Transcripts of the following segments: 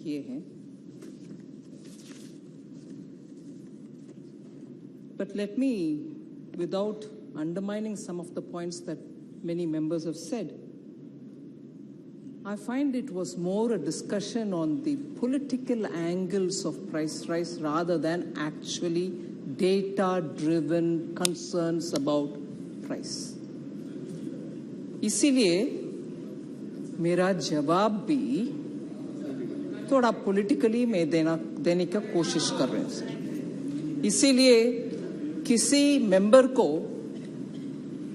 किए हैं. But let me, without undermining some of the points that many members have said, I find it was more a discussion on the political angles of price rise rather than actually data-driven concerns about price. इसीलिए मेरा जवाब भी थोड़ा politically मैं देने का कोशिश कर रहे हैं सर. इसीलिए किसी मेंबर को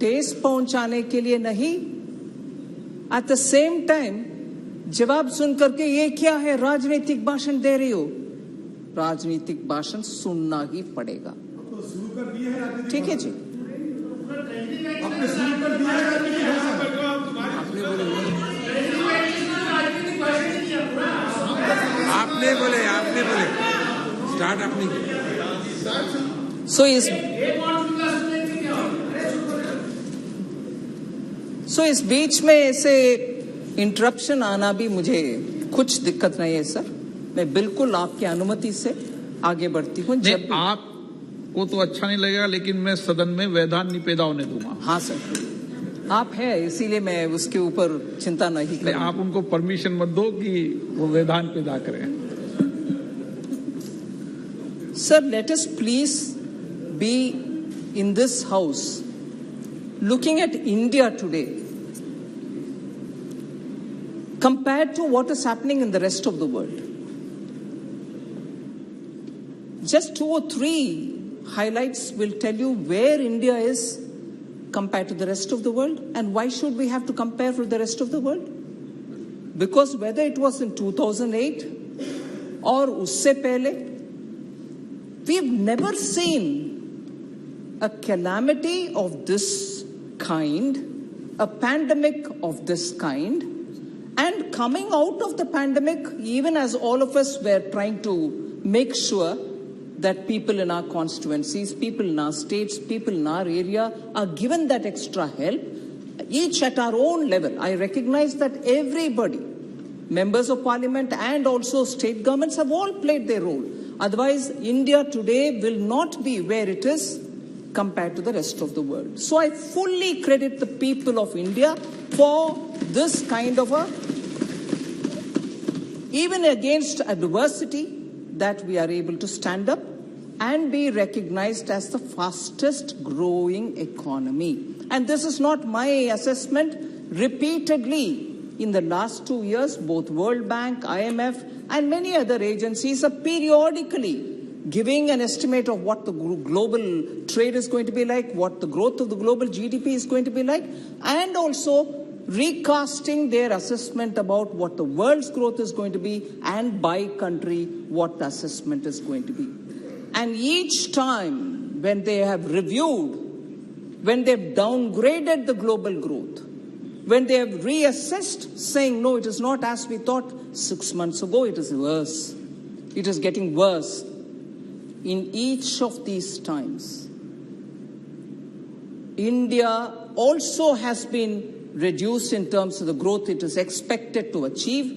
ठेस पहुंचाने के लिए नहीं, एट द सेम टाइम जवाब सुन करके ये क्या है, राजनीतिक भाषण दे रही हो. राजनीतिक भाषण सुनना ही पड़ेगा. ठीक है जी. आपने बोले स्टार्ट आपने किया. सो इस बीच में ऐसे इंटरप्शन आना भी मुझे कुछ दिक्कत नहीं है सर. मैं बिल्कुल आपकी अनुमति से आगे बढ़ती हूँ. जब आपको तो अच्छा नहीं लगेगा, लेकिन मैं सदन में व्यवधान नहीं पैदा होने दूंगा. हाँ सर, आप हैं इसीलिए मैं उसके ऊपर चिंता नहीं कर. आप उनको परमिशन मत दो कि वो व्यवधान पैदा करें. Sir, let us please be in this house looking at India today compared to what is happening in the rest of the world. Just 2 or 3 highlights will tell you where India is compared to the rest of the world, and why should we have to compare with the rest of the world? Because whether it was in 2008 or usse pehle, we've never seen a calamity of this kind, a pandemic of this kind, and coming out of the pandemic, even as all of us were trying to make sure that people in our constituencies, people in our states, people in our area are given that extra help, each at our own level. I recognize that everybody, members of parliament and also state governments, have all played their role. Otherwise, India today will not be where it is compared to the rest of the world. So I fully credit the people of India for this kind of even against adversity, that we are able to stand up and be recognized as the fastest growing economy. And this is not my assessment. Repeatedly in the last 2 years, both World Bank, IMF, and many other agencies are periodically giving an estimate of what the global trade is going to be like, what the growth of the global GDP is going to be like, and also recasting their assessment about what the world's growth is going to be, and by country what the assessment is going to be. And each time when they have reviewed, when they've downgraded the global growth, when they have reassessed, saying, no, it is not as we thought 6 months ago, it is worse. It is getting worse. In each of these times, India also has been reduced in terms of the growth it is expected to achieve.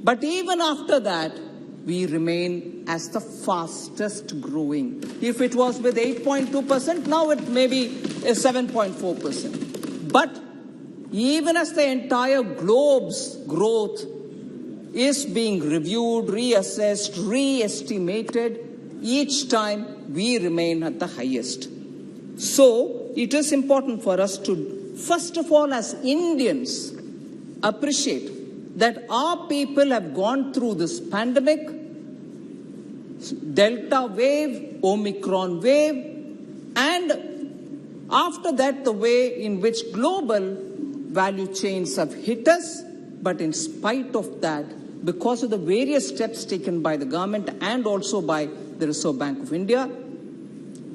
But even after that, we remain as the fastest growing. If it was with 8.2%, now it may be 7.4%. But even as the entire globe's growth is being reviewed, reassessed, re-estimated, each time we remain at the highest. So it is important for us to, first of all, as Indians, appreciate that our people have gone through this pandemic, Delta wave, Omicron wave, and after that the way in which global value chains have hit us. But in spite of that, because of the various steps taken by the government and also by the Reserve Bank of India,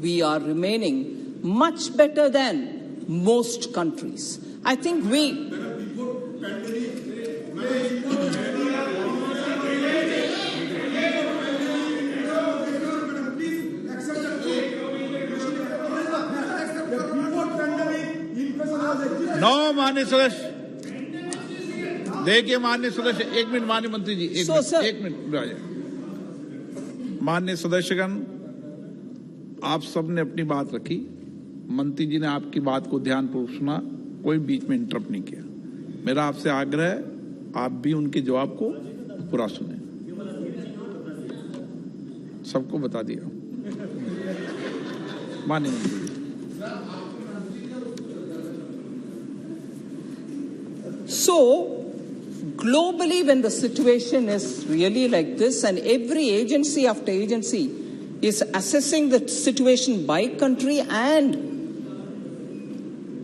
we are remaining much better than most countries. I think we... No, Mani Suresh. देखिए माननीय सदस्य, एक minute माननीय मंत्री जी, एक minute राजा। माननीय सदस्यगण, आप सबने अपनी बात रखी, मंत्री जी ने आपकी बात को ध्यानपूर्वक सुना, कोई बीच में इंटरप्ट नहीं किया। मेरा आपसे आग्रह है, आप भी उनके जवाब को पूरा सुने। सबको बता दिया माननीय मंत्री जी। So, globally, when the situation is really like this, and every agency after agency is assessing the situation by country, and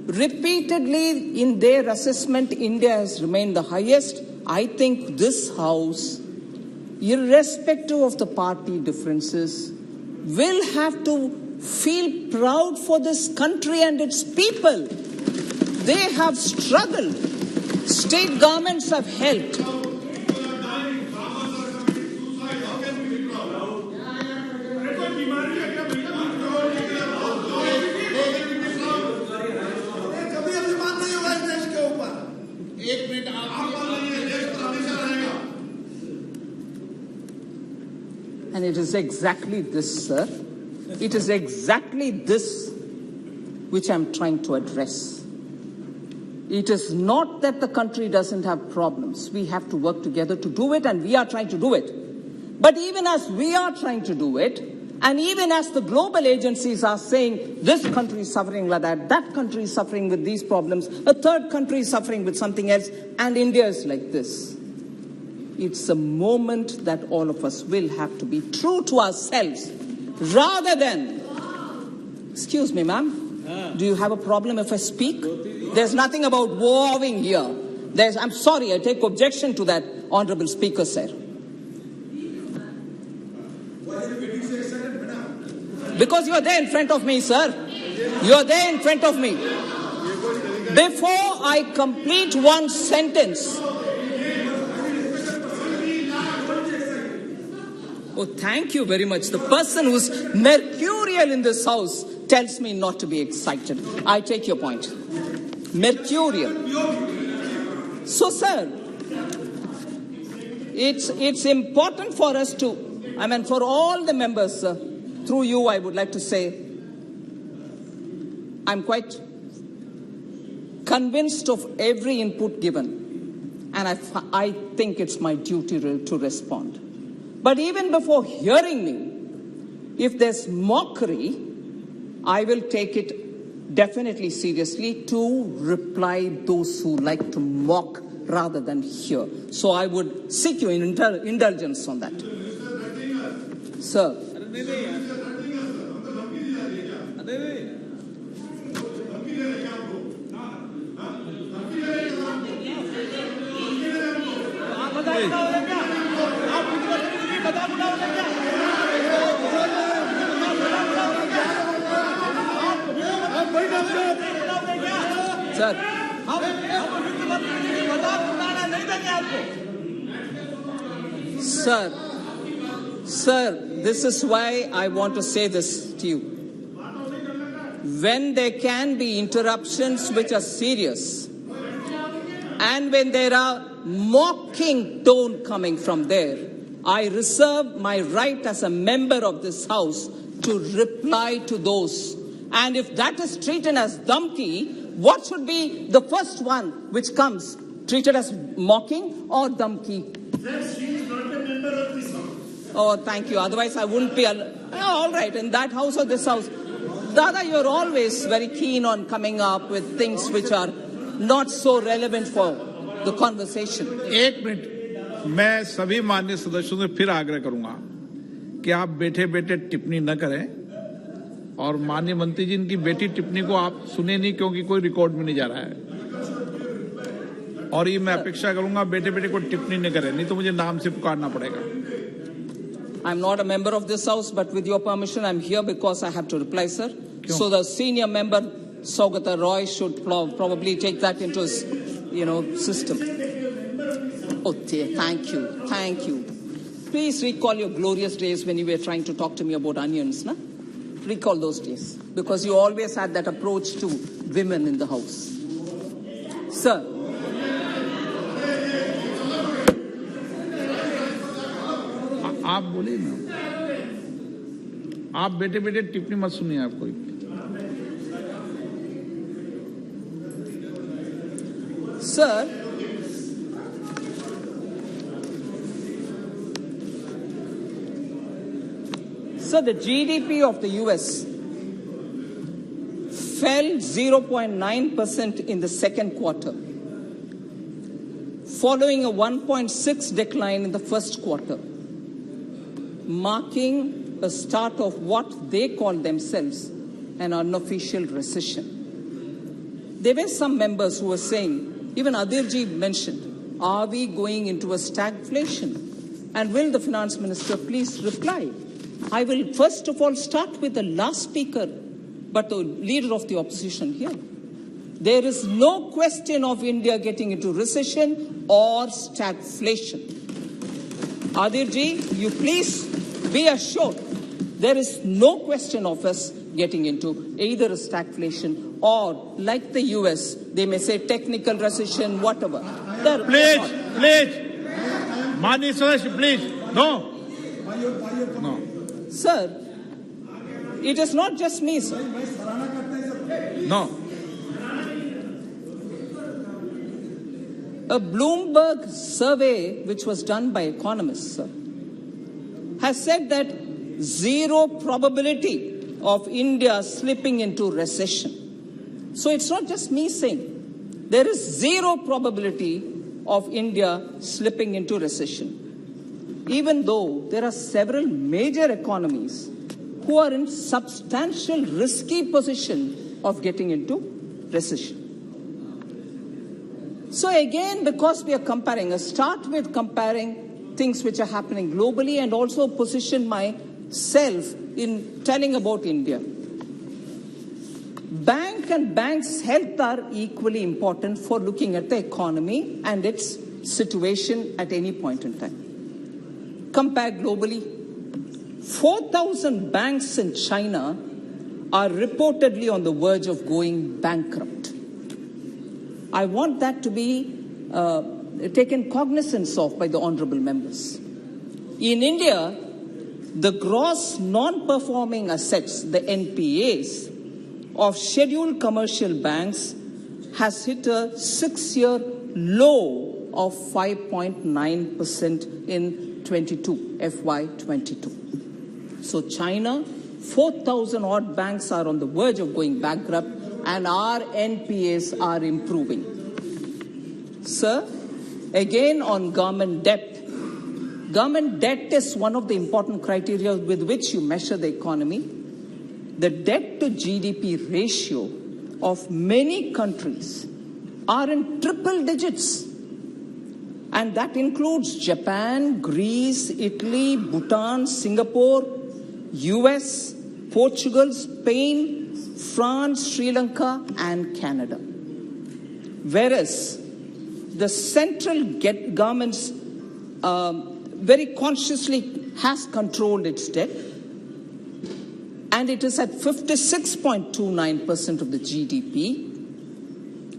repeatedly in their assessment, India has remained the highest, I think this House, irrespective of the party differences, will have to feel proud for this country and its people. They have struggled. State governments have helped. And it is exactly this, sir. It is exactly this which I'm trying to address. It is not that the country doesn't have problems. We have to work together to do it, and we are trying to do it. But even as we are trying to do it, and even as the global agencies are saying this country is suffering like that country is suffering with these problems, a third country is suffering with something else, and India is like this. It's a moment that all of us will have to be true to ourselves, rather than, excuse me, ma'am, do you have a problem if I speak? There's nothing about warring here. I'm sorry, I take objection to that, Honorable Speaker, sir. Because you are there in front of me, sir. You are there in front of me. Before I complete one sentence. Oh, thank you very much. The person who's mercurial in this House tells me not to be excited. I take your point. Mercurial. So, sir, it's important for us to, for all the members, through you, I would like to say, I'm quite convinced of every input given, and I think it's my duty to respond. But even before hearing me, if there's mockery, I will take it definitely seriously to reply those who like to mock rather than hear. So I would seek your indulgence on that. Sir. Sir, this is why I want to say this to you. When there can be interruptions which are serious, and when there are mocking tone coming from there, I reserve my right as a member of this House to reply to those. And if that is treated as dhamki, what should be the first one which comes? Treated as mocking or dhamki? She is not a member of this House. Oh, thank you. Otherwise, I wouldn't be. All right, in that House or this House. Dada, you're always very keen on coming up with things which are not so relevant for the conversation. एक minute, मैं सभी माननीय सदस्यों से फिर आग्रह करूंगा कि आप बैठे बैठे टिप्पणी न करें, और माननीय मंत्री जी इनकी बेटी टिप्पणी को आप सुने नहीं, क्योंकि कोई रिकॉर्ड में नहीं जा रहा है। और ये मैं अपेक्षा करूंगा बेटे बेटे को टिप्पणी न करें, नहीं तो मुझे नाम से पुकारना पड़ेगा। I'm not a member of this House, but with your permission, I'm here because I have to reply, sir. So the senior member, Saugata Roy, should probably take that into his, system. Oh, dear, thank you. Please recall your glorious days when you were trying to talk to me about onions, na? Recall those days, because you always had that approach to women in the House. Sir. आप बोलिए ना, आप बेटे बेटे टिप्पणी मत सुनिए आप कोई। Sir, the GDP of the US fell 0.9% in the second quarter, following a 1.6 decline in the first quarter, marking a start of what they call themselves an unofficial recession. There were some members who were saying, even Adirji mentioned, are we going into a stagflation? And will the finance minister please reply? I will first of all start with the last speaker, but the leader of the opposition here. There is no question of India getting into recession or stagflation. Adirji, you please be assured there is no question of us getting into either a stagflation or, like the US, they may say technical recession, whatever. Please, Mani Sadash, please. No. Sir, it is not just me, sir. No. A Bloomberg survey, which was done by economists, sir, has said that zero probability of India slipping into recession. So it's not just me saying. There is zero probability of India slipping into recession, even though there are several major economies who are in substantial risky position of getting into recession. So again, because we are comparing, I start with comparing things which are happening globally and also position myself in telling about India. Bank and bank's health are equally important for looking at the economy and its situation at any point in time. Compare globally, 4,000 banks in China are reportedly on the verge of going bankrupt. I want that to be taken cognizance of by the honorable members. In India, the gross non-performing assets, the NPAs, of scheduled commercial banks has hit a 6-year low of 5.9% in FY22. So China, 4,000 odd banks are on the verge of going bankrupt and our NPAs are improving. Sir, again on government debt. Government debt is one of the important criteria with which you measure the economy. The debt to GDP ratio of many countries are in triple digits. And that includes Japan, Greece, Italy, Bhutan, Singapore, US, Portugal, Spain, France, Sri Lanka, and Canada. Whereas the central government very consciously has controlled its debt, and it is at 56.29% of the GDP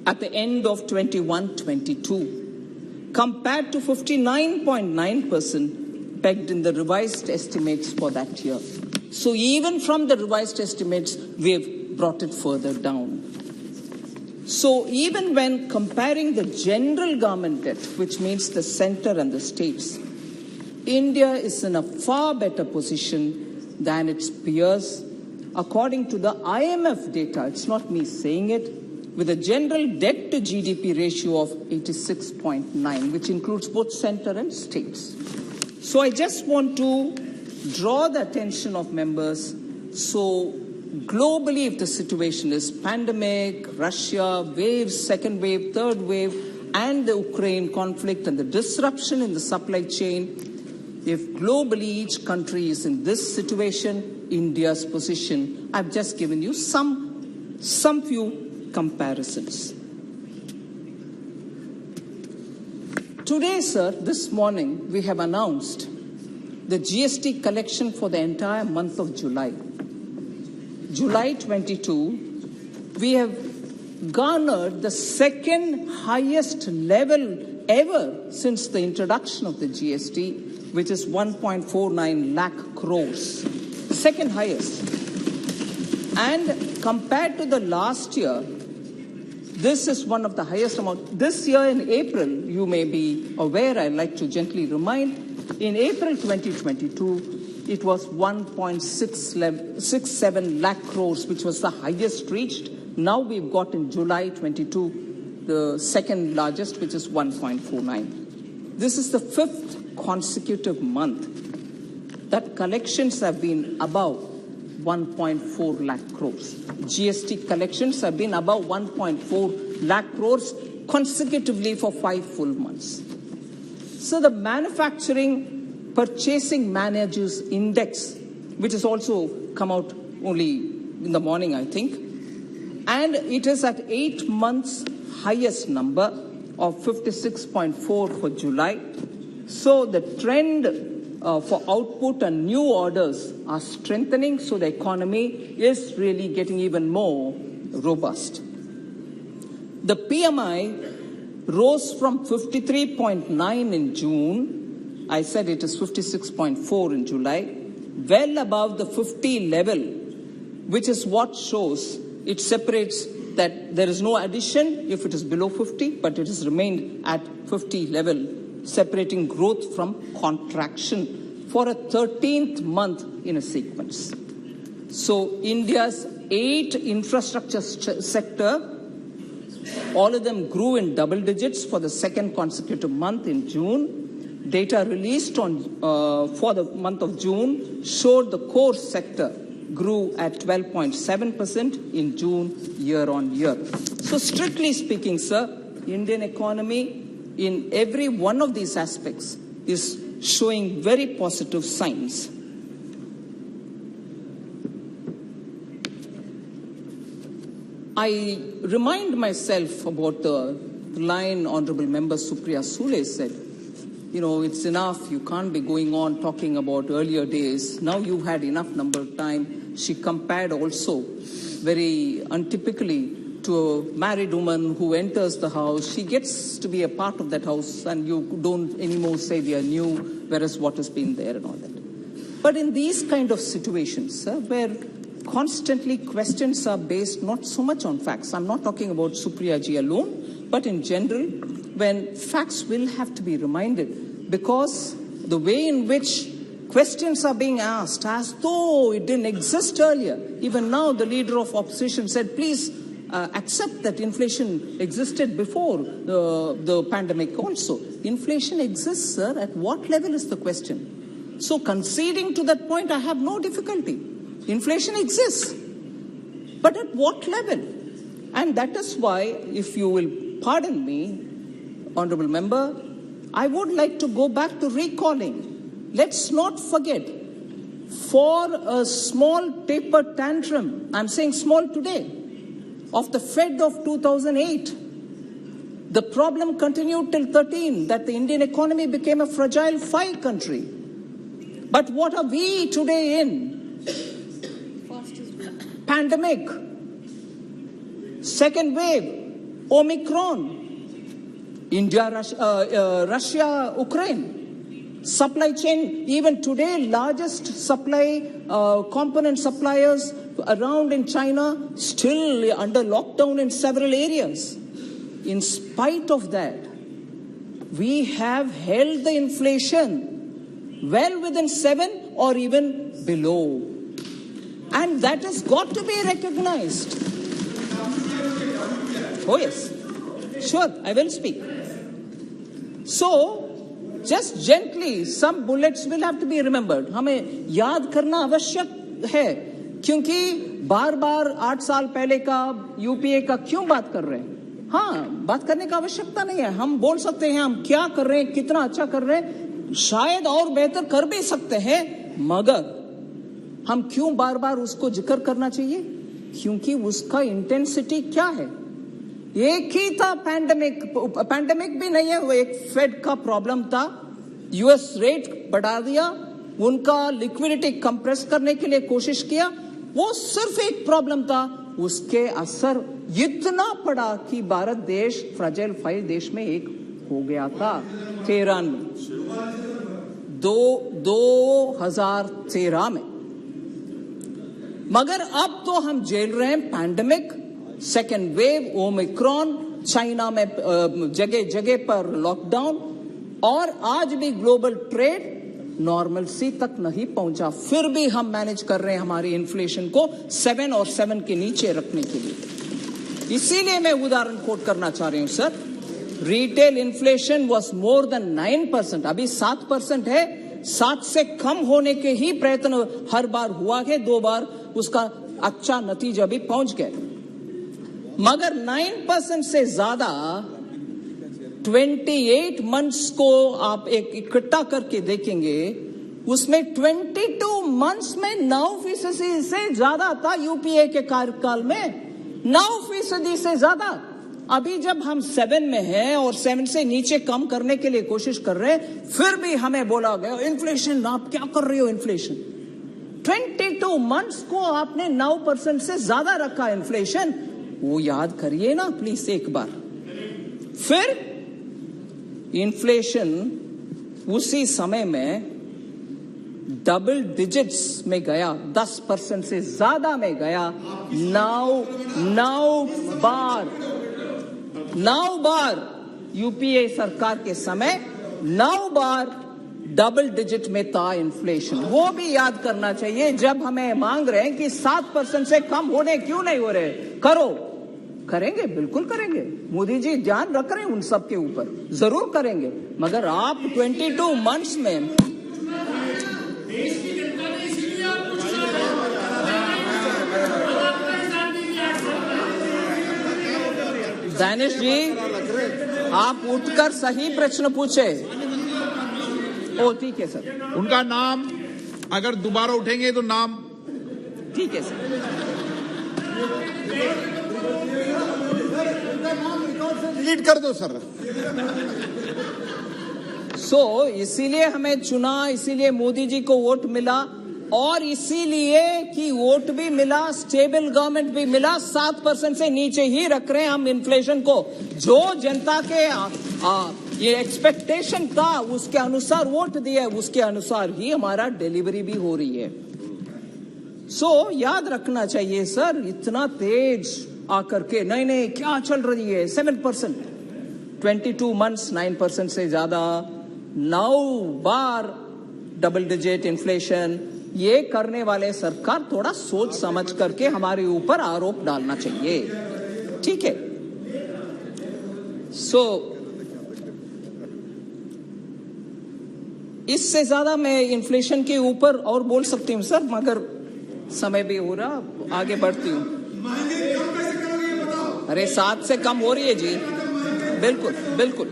at the end of 21-22, compared to 59.9% pegged in the revised estimates for that year. So even from the revised estimates, we have brought it further down. So even when comparing the general government debt, which means the center and the states, India is in a far better position than its peers. According to the IMF data, it's not me saying it, with a general debt to GDP ratio of 86.9, which includes both center and states. So I just want to draw the attention of members. So globally, if the situation is pandemic, Russia, waves, second wave, third wave, and the Ukraine conflict and the disruption in the supply chain, if globally each country is in this situation, India's position, I've just given you some few comparisons. Today, sir, this morning, we have announced the GST collection for the entire month of July. July 22, we have garnered the second highest level ever since the introduction of the GST which is 1.49 lakh crores, second highest. And compared to the last year, this is one of the highest amount. This year in April, you may be aware, I'd like to gently remind, in April 2022, it was 1.67 lakh crores, which was the highest reached. Now we've got in July 22, the second largest, which is 1.49. This is the fifth consecutive month that collections have been above 1.4 lakh crores. GST collections have been above 1.4 lakh crores consecutively for 5 full months. So the Manufacturing Purchasing Managers Index, which has also come out only in the morning, I think, and it is at 8 months highest number of 56.4 for July. So the trend for output and new orders are strengthening, so the economy is really getting even more robust. The PMI rose from 53.9 in June, I said it is 56.4 in July, well above the 50 level, which is what shows it separates that there is no addition if it is below 50, but it has remained at 50 level, separating growth from contraction for a 13th month in a sequence. So India's 8 infrastructure sector, all of them grew in double digits for the second consecutive month in June. Data released for the month of June showed the core sector grew at 12.7% in June year on year. So strictly speaking, sir, Indian economy in every one of these aspects is showing very positive signs. I remind myself about the line Honorable Member Supriya Sule said, you know, it's enough, you can't be going on talking about earlier days. Now you've had enough number of time. She compared also very untypically to a married woman who enters the house. She gets to be a part of that house and you don't anymore say we are new, whereas what has been there and all that. But in these kind of situations, where constantly questions are based not so much on facts, I'm not talking about Supriya ji alone, but in general, when facts will have to be reminded, because the way in which questions are being asked as though it didn't exist earlier. Even now, the leader of opposition said, please accept that inflation existed before the pandemic also. Inflation exists, sir. At what level is the question? So conceding to that point, I have no difficulty. Inflation exists. But at what level? And that is why, if you will pardon me, Honorable Member, I would like to go back to recalling. Let's not forget, for a small taper tantrum, I'm saying small today, of the Fed of 2008, the problem continued till 13, that the Indian economy became a fragile 5 country. But what are we today in? Pandemic, second wave, Omicron, India, Russia, Ukraine. Supply chain, even today, largest supply component suppliers around in China, still under lockdown in several areas. In spite of that, we have held the inflation well within 7 or even below. And that has got to be recognized. Oh yes, sure, I will speak. So, just gently, some bullets will have to be remembered. हमें याद करना आवश्यक है, क्योंकि बार-बार 8 साल पहले का यूपीए का क्यों बात कर रहे हैं? हाँ, बात करने का आवश्यकता नहीं है. हम बोल सकते हैं हम क्या कर रहे हैं, कितना अच्छा कर रहे हैं, शायद और बेहतर कर भी सकते हैं, मगर हम क्यों बार-बार उसको जिक्र करना चाहिए? क्योंकि उसका इंटेंसिटी क्या है? एक ही था पैंडेमिक भी नहीं है, वो एक फेड का प्रॉब्लम था. यूएस रेट बढ़ा दिया, उनका लिक्विडिटी कंप्रेस करने के लिए कोशिश किया, वो सिर्फ एक प्रॉब्लम था. उसके असर इतना पड़ा कि भारत देश फ्रजाइल 5 देश में एक हो गया था 13 में. 2013 में। मगर अब तो हम झेल रहे हैं pandemic, second wave, Omicron, China में जगह जगह पर लॉकडाउन, और आज भी ग्लोबल ट्रेड नॉर्मलसी तक नहीं पहुंचा। फिर भी हम मैनेज कर रहे हैं हमारी इन्फ्लेशन को 7 और 7 के नीचे रखने के लिए। इसीलिए मैं उदाहरण कोट करना चाह रही हूं sir. Retail inflation was more than 9%, अभी 7% है। 7 से कम होने के ही प्रयत्न हर बार हुआ है, 2 बार उसका अच्छा नतीजा भी पहुंच गए। मगर 9% से ज्यादा 28 मंथ्स को आप एक इकट्ठा करके देखेंगे, उसमें 22 मंथ्स में 9% से ज्यादा था। यूपीए के कार्यकाल में 9% से ज्यादा। अभी जब हम 7 में हैं और 7 से नीचे कम करने के लिए कोशिश कर रहे हैं, फिर भी हमें बोला गया इन्फ्लेशन, आप क्या कर रहे हो इन्फ्लेशन। 22 मंथ्स को आपने 9% से ज्यादा रखा इन्फ्लेशन, वो याद करिए ना प्लीज एक बार। फिर इन्फ्लेशन उसी समय में डबल डिजिट्स में गया, 10% से ज्यादा में गया। 9 बार यूपीए सरकार के समय 9 बार डबल डिजिट में था इन्फ्लेशन। वो भी याद करना चाहिए जब हमें मांग रहे हैं कि 7% से कम होने क्यों नहीं हो रहे। करो, करेंगे, बिल्कुल करेंगे। मोदी जी ध्यान रख रहे हैं उन सब के ऊपर, जरूर करेंगे। मगर आप 22 मंथ्स में दानिश जी, आप उठकर सही प्रश्न पूछे। ओ ठीक है सर। उनका नाम अगर दोबारा उठेंगे तो नाम ठीक है सर। डिलीट कर दो सर। इसीलिए हमें चुना, इसीलिए मोदी जी को वोट मिला, और इसीलिए कि वोट भी मिला, स्टेबल गवर्नमेंट भी मिला। 7% से नीचे ही रख रहे हैं हम इन्फ्लेशन को। जो जनता के ये एक्सपेक्टेशन था उसके अनुसार वोट दिया, उसके अनुसार ही हमारा डिलीवरी भी हो रही है। याद रखना चाहिए सर, इतना तेज आकर के नहीं क्या चल रही है। 7%, 22 मंथ्स 9% से ज्यादा, 9 बार डबल डिजिट इन्फ्लेशन। ये करने वाले सरकार थोड़ा सोच समझ करके हमारे ऊपर आरोप डालना चाहिए, ठीक है। इससे ज्यादा मैं इन्फ्लेशन के ऊपर और बोल सकती हूं सर, मगर समय भी हो रहा, आगे बढ़ती हूं। अरे 7 से कम हो रही है जी, बिल्कुल बिल्कुल।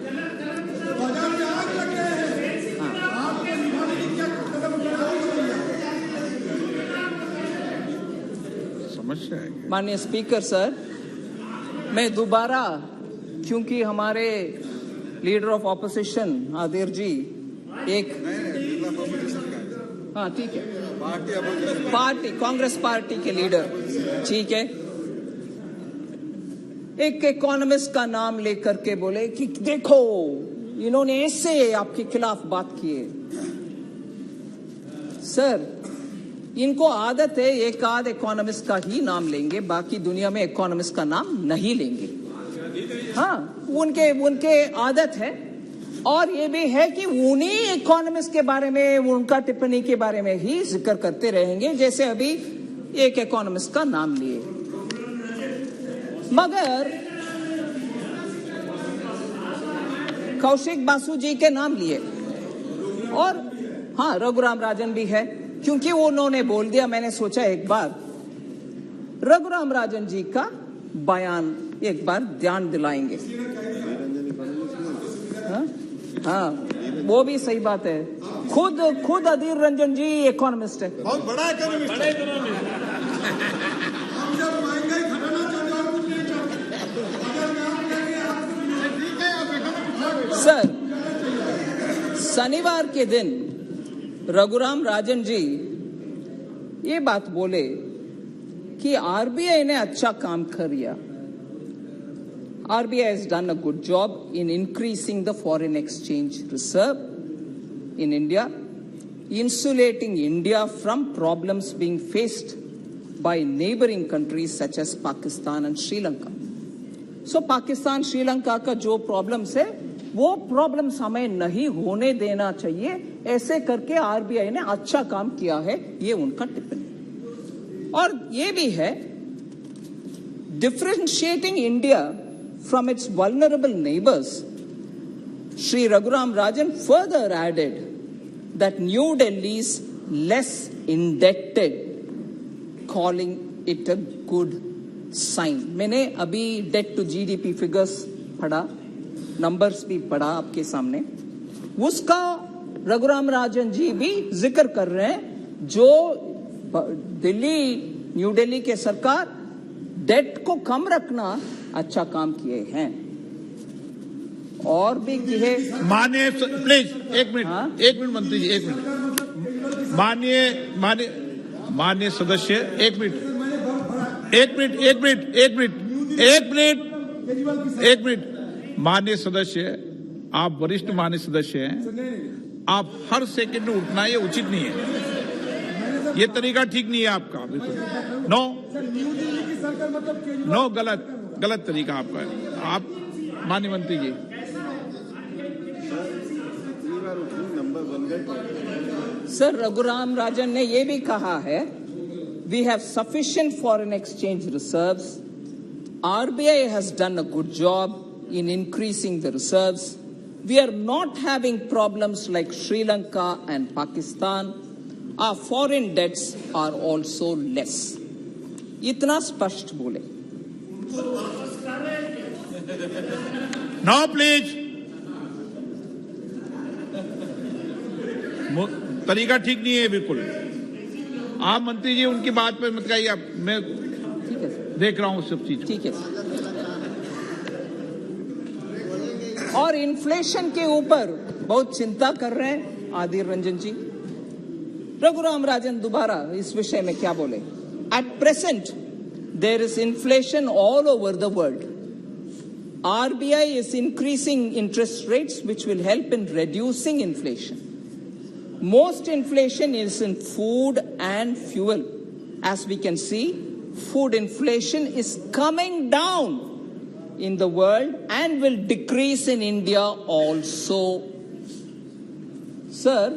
समस्या है। माननीय स्पीकर सर, मैं दोबारा, क्योंकि हमारे लीडर ऑफ ऑपोजिशन आदिर जी एक, हाँ ठीक है, पार्टी कांग्रेस पार्टी के लीडर, ठीक है, एक इकोनॉमिस्ट का नाम लेकर के बोले कि देखो इन्होंने ऐसे आपके खिलाफ बात की है। सर, इनको आदत है एक आध इकोनॉमिस्ट का ही नाम लेंगे, बाकी दुनिया में इकोनॉमिस्ट का नाम नहीं लेंगे। हाँ, उनके आदत है। और ये भी है कि उन्हीं इकोनॉमिस्ट के बारे में, उनका टिप्पणी के बारे में ही जिक्र करते रहेंगे, जैसे अभी एक इकोनॉमिस्ट का नाम लिए। मगर कौशिक बासु जी के नाम लिए, और हाँ रघुराम राजन भी है, क्योंकि उन्होंने बोल दिया। मैंने सोचा एक बार रघुराम राजन जी का बयान एक बार ध्यान दिलाएंगे। हाँ, वो भी सही बात है। खुद अधीर रंजन जी इकोनॉमिस्ट है, बहुत बड़ा इकोनॉमिस्ट सर, शनिवार के दिन रघुराम राजन जी ये बात बोले कि आरबीआई ने अच्छा काम किया। RBI has done a good job in increasing the foreign exchange reserve in India insulating India from problems being faced by neighboring countries such as Pakistan and Sri Lanka. So Pakistan, Sri Lanka का जो problems है, वो problems हमें नहीं होने देना चाहिए. ऐसे करके RBI ने अच्छा काम किया है, ये उनका टिप्पणी. और ये भी है, differentiating India from its vulnerable neighbors, Sri Raghuram Rajan further added that New Delhi is less indebted, calling it a good sign. मैंने अभी डेट टू जीडीपी फिगर्स पढ़ा, नंबर्स भी पढ़ा आपके सामने. उसका रघुराम राजन जी भी जिक्र कर रहे हैं, जो दिल्ली, न्यू दिल्ली के सरकार डेट को कम रखना अच्छा काम किए हैं. और भी किए. माननीय प्लीज एक मिनट मंत्री जी, एक मिनट. माननीय सदस्य, एक मिनट. माननीय सदस्य, आप वरिष्ठ माननीय सदस्य हैं, आप हर सेकंड में उठना ये उचित नहीं है. ये तरीका ठीक नहीं है आपका. बिल्कुल नो गलत तरीका आपका है. आप माननीय मंत्री जी. सर, रघुराम राजन ने ये भी कहा है, we have sufficient foreign exchange reserves. RBI has done a good job in increasing the reserves. We are not having problems like Sri Lanka and Pakistan. Our foreign debts are also less. इतना स्पष्ट बोले. No please. तरीका ठीक नहीं है बिल्कुल. आप मंत्री जी उनकी बात पे मत कहिए. मैं देख रहा हूं सब चीज. ठीक है. और इन्फ्लेशन के ऊपर बहुत चिंता कर रहे हैं आदिर रंजन जी. रघुराम राजन दोबारा इस विषय में क्या बोले. At present there is inflation all over the world. RBI is increasing interest rates which will help in reducing inflation. Most inflation is in food and fuel. As we can see, food inflation is coming down in the world and will decrease in India also. Sir,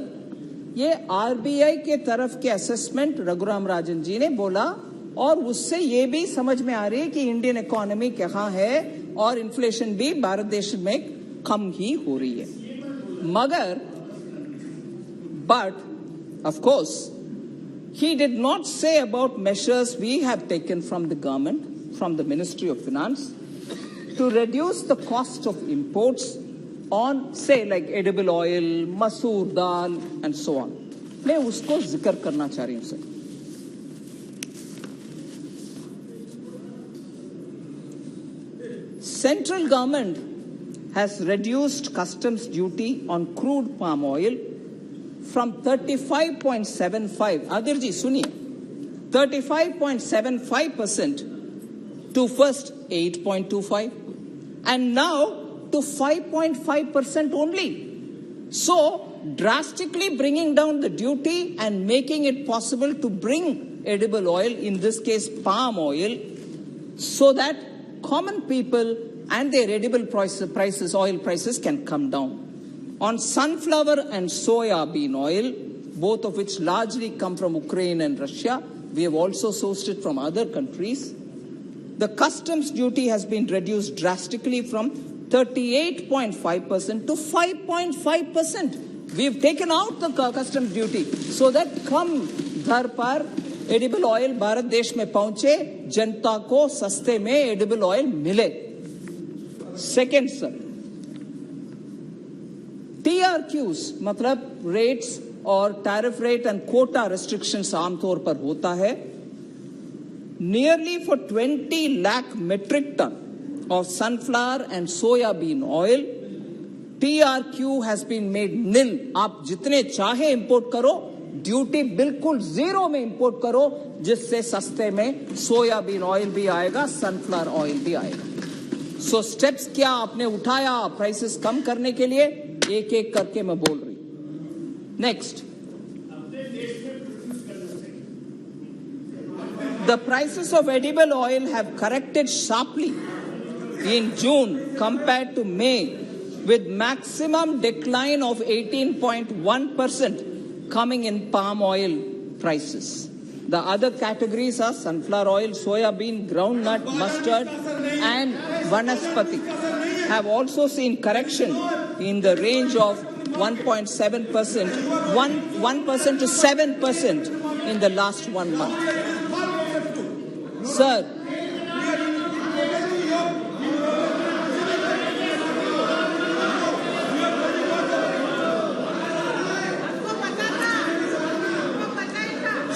ये RBI के तरफ के assessment Raghuram Rajan ji ने बोला, और उससे ये भी समझ में आ रही है कि इंडियन इकोनॉमी कहाँ है और इन्फ्लेशन भी भारत देश में कम ही हो रही है. मगर but of course he did not say about measures we have taken from the government, from the Ministry of Finance, to reduce the cost of imports on, say, like edible oil, masoor dal and so on. मैं उसको जिक्र करना चाह रही हूं sir. Central government has reduced customs duty on crude palm oil from 35.75, Adir ji suniye, 35.75% to first 8.25 and now to 5.5% only. So drastically bringing down the duty and making it possible to bring edible oil, in this case palm oil, so that common people and their edible prices, oil prices can come down. On sunflower and soya bean oil, both of which largely come from Ukraine and Russia, we have also sourced it from other countries. The customs duty has been reduced drastically from 38.5% to 5.5%. We have taken out the customs duty so that कम दर पर edible oil Bharat देश में पहुंचे, जनता को सस्ते में edible oil मिले. Second, sir, TRQs मतलब rates और tariff rate and quota restrictions आमतौर पर होता है. Nearly for 20 lakh metric ton of sunflower and soya bean oil, TRQ has been made nil. आप जितने चाहे इंपोर्ट करो, ड्यूटी बिल्कुल जीरो में इंपोर्ट करो, जिससे सस्ते में सोयाबीन ऑयल भी आएगा, सनफ्लावर ऑयल भी आएगा. सो स्टेप्स क्या आपने उठाया प्राइसेस कम करने के लिए, एक एक करके मैं बोल रही. Next, The prices of edible oil have corrected sharply in June compared to May, with maximum decline of 18.1% coming in palm oil prices. The other categories are sunflower oil, soya bean, groundnut, mustard, and vanaspati have also seen correction in the range of 1.7%, 1% to 7% in the last 1 month. Sir,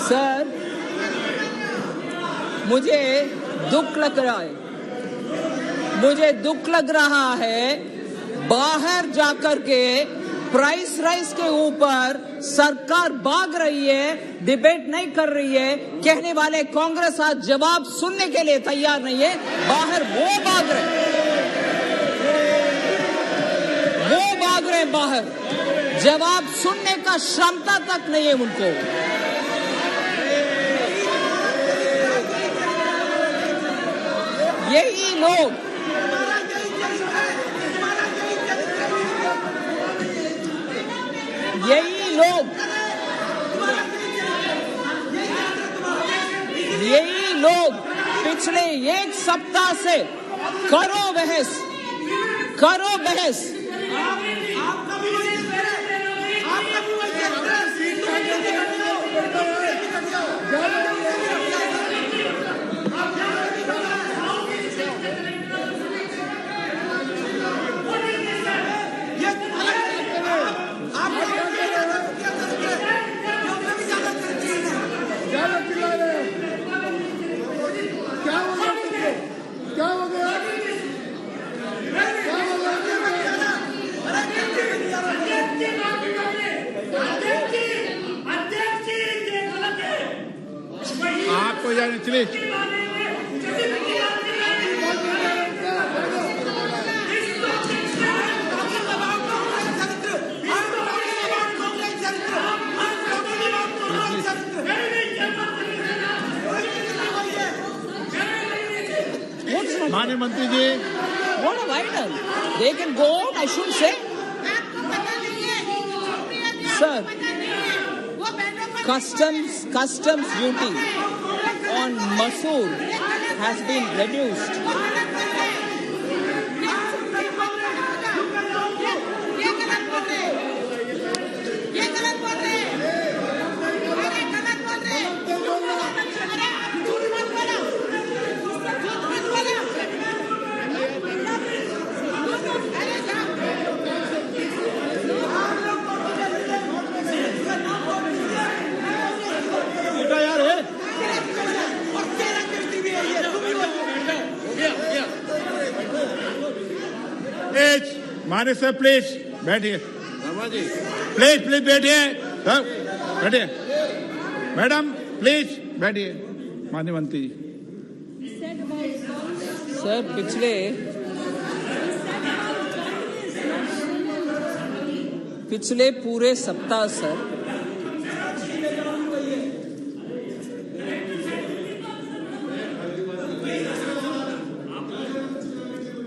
sir, मुझे दुख लग रहा है बाहर जाकर के price rice के ऊपर सरकार भाग रही है, डिबेट नहीं कर रही है। कहने वाले कांग्रेस आज जवाब सुनने के लिए तैयार नहीं है। बाहर वो भाग रहे बाहर, जवाब सुनने का क्षमता तक नहीं है उनको। यही लोग पिछले एक सप्ताह से करो बहस आपको जाने चलिए। माननीय मंत्री जी, what have I done? They can go on, I should say. Sir, customs duty on masoor has been reduced. माने सर प्लीज बैठिए, प्लीज बैठिए, बैठिए मैडम, प्लीज बैठिए। माननीय मंत्री जी, सर पिछले पूरे सप्ताह सर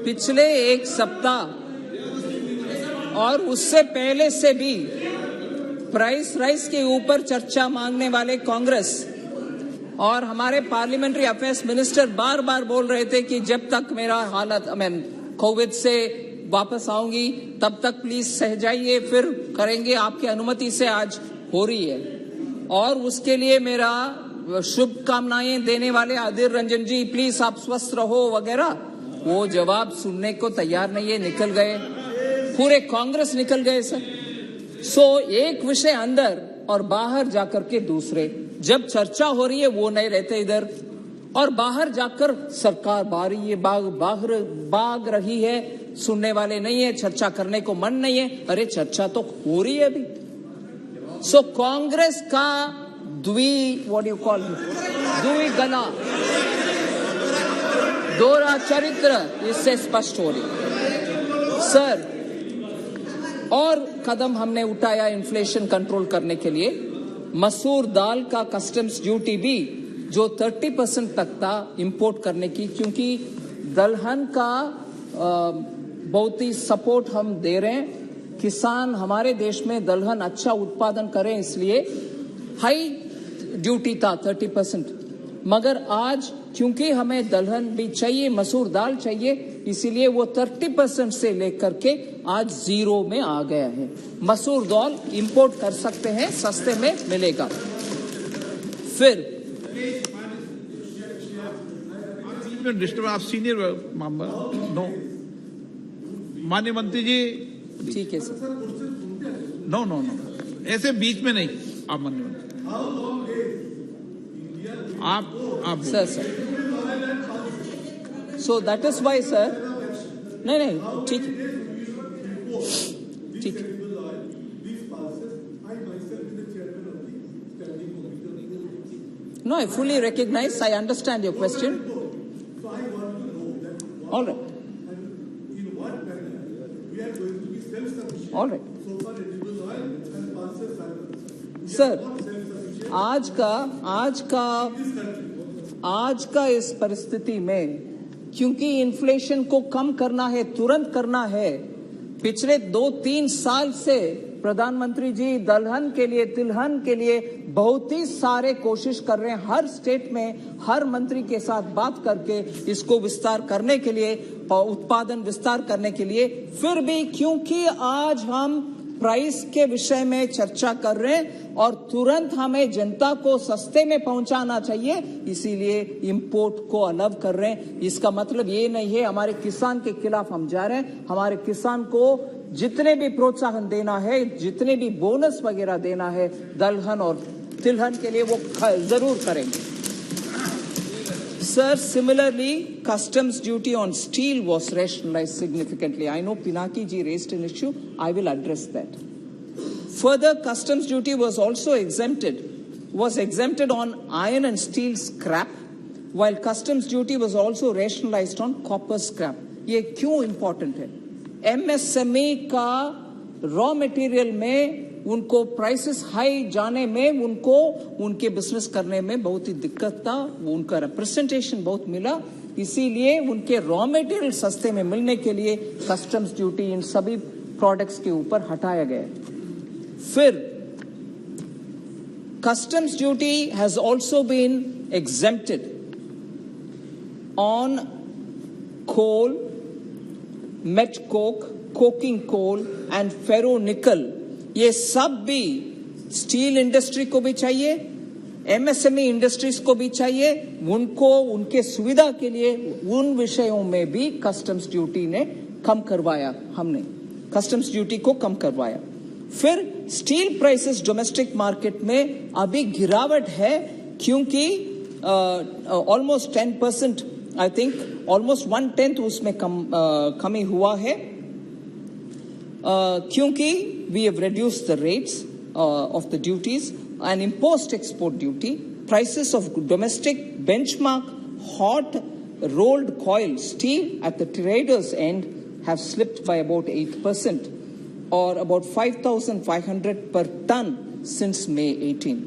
पिछले एक सप्ताह और उससे पहले से भी प्राइस राइस के ऊपर चर्चा मांगने वाले कांग्रेस और हमारे पार्लियामेंट्री अफेयर्स मिनिस्टर बार बार बोल रहे थे कि जब तक मेरा हालत कोविड से वापस आऊंगी तब तक प्लीज सह जाइए, फिर करेंगे, आपकी अनुमति से आज हो रही है। और उसके लिए मेरा शुभकामनाएं देने वाले अधीर रंजन जी, प्लीज आप स्वस्थ रहो वगैरह, वो जवाब सुनने को तैयार नहीं है, निकल गए, पूरे कांग्रेस निकल गए सर। सो एक विषय अंदर और बाहर जाकर के दूसरे, जब चर्चा हो रही है वो नहीं रहते इधर, और बाहर जाकर सरकार भाग रही है, सुनने वाले नहीं है, चर्चा करने को मन नहीं है। अरे चर्चा तो हो रही है अभी। सो कांग्रेस का द्वि गला, दोहरा चरित्र इससे स्पष्ट हो रही सर। और कदम हमने उठाया इन्फ्लेशन कंट्रोल करने के लिए, मसूर दाल का कस्टम्स ड्यूटी भी जो 30% तक था इंपोर्ट करने की, क्योंकि दलहन का बहुत ही सपोर्ट हम दे रहे हैं। किसान हमारे देश में दलहन अच्छा उत्पादन करें, इसलिए हाई ड्यूटी था 30%, मगर आज क्योंकि हमें दलहन भी चाहिए, मसूर दाल चाहिए, इसीलिए वो 30% से लेकर के आज 0 में आ गया है। मसूर दाल इंपोर्ट कर सकते हैं, सस्ते में मिलेगा। फिर डिस्टर्ब आप सीनियर मेंबर, नो माननीय मंत्री जी, ठीक है सर। नो नो नो, ऐसे बीच में नहीं। आप माननीय मंत्री, आप sir so that is why sir, नहीं ठीक ठीक। No, I fully recognize, I understand your question. All right. All right. Sir, आज का इस परिस्थिति में, क्योंकि इन्फ्लेशन को कम करना है, तुरंत करना है, पिछले 2-3 साल से प्रधानमंत्री जी दलहन के लिए, तिलहन के लिए बहुत ही सारे कोशिश कर रहे हैं। हर स्टेट में हर मंत्री के साथ बात करके इसको विस्तार करने के लिए, उत्पादन विस्तार करने के लिए, फिर भी क्योंकि आज हम प्राइस के विषय में चर्चा कर रहे हैं और तुरंत हमें जनता को सस्ते में पहुंचाना चाहिए, इसीलिए इंपोर्ट को अलग कर रहे हैं। इसका मतलब ये नहीं है हमारे किसान के खिलाफ हम जा रहे हैं। हमारे किसान को जितने भी प्रोत्साहन देना है, जितने भी बोनस वगैरह देना है दलहन और तिलहन के लिए, वो जरूर करेंगे। Sir, similarly, customs duty on steel was rationalized significantly. I know Pinaki ji raised an issue. I will address that. Further, customs duty was also exempted on iron and steel scrap, while customs duty was also rationalized on copper scrap. ये क्यों important है? MSME का raw material में उनको prices high जाने में, उनको उनके बिजनेस करने में बहुत ही दिक्कत था। उनका रिप्रेजेंटेशन बहुत मिला, इसीलिए उनके रॉ मटेरियल सस्ते में मिलने के लिए कस्टम्स ड्यूटी इन सभी प्रोडक्ट्स के ऊपर हटाया गया। फिर customs duty has also been exempted on coal, met coke, coking coal and ferro nickel. ये सब भी स्टील इंडस्ट्री को भी चाहिए, एमएसएमई इंडस्ट्रीज को भी चाहिए, उनको उनके सुविधा के लिए उन विषयों में भी कस्टम्स ड्यूटी ने कम करवाया। हमने कस्टम्स ड्यूटी को कम करवाया। फिर स्टील प्राइसेस डोमेस्टिक मार्केट में अभी गिरावट है, क्योंकि ऑलमोस्ट 10%, आई थिंक ऑलमोस्ट 1/10 उसमें कमी हुआ है, क्योंकि we have reduced the rates of the duties and imposed export duty. Prices of domestic benchmark hot rolled coil steel at the traders end have slipped by about 8%, or about 5,500 per ton since May 18.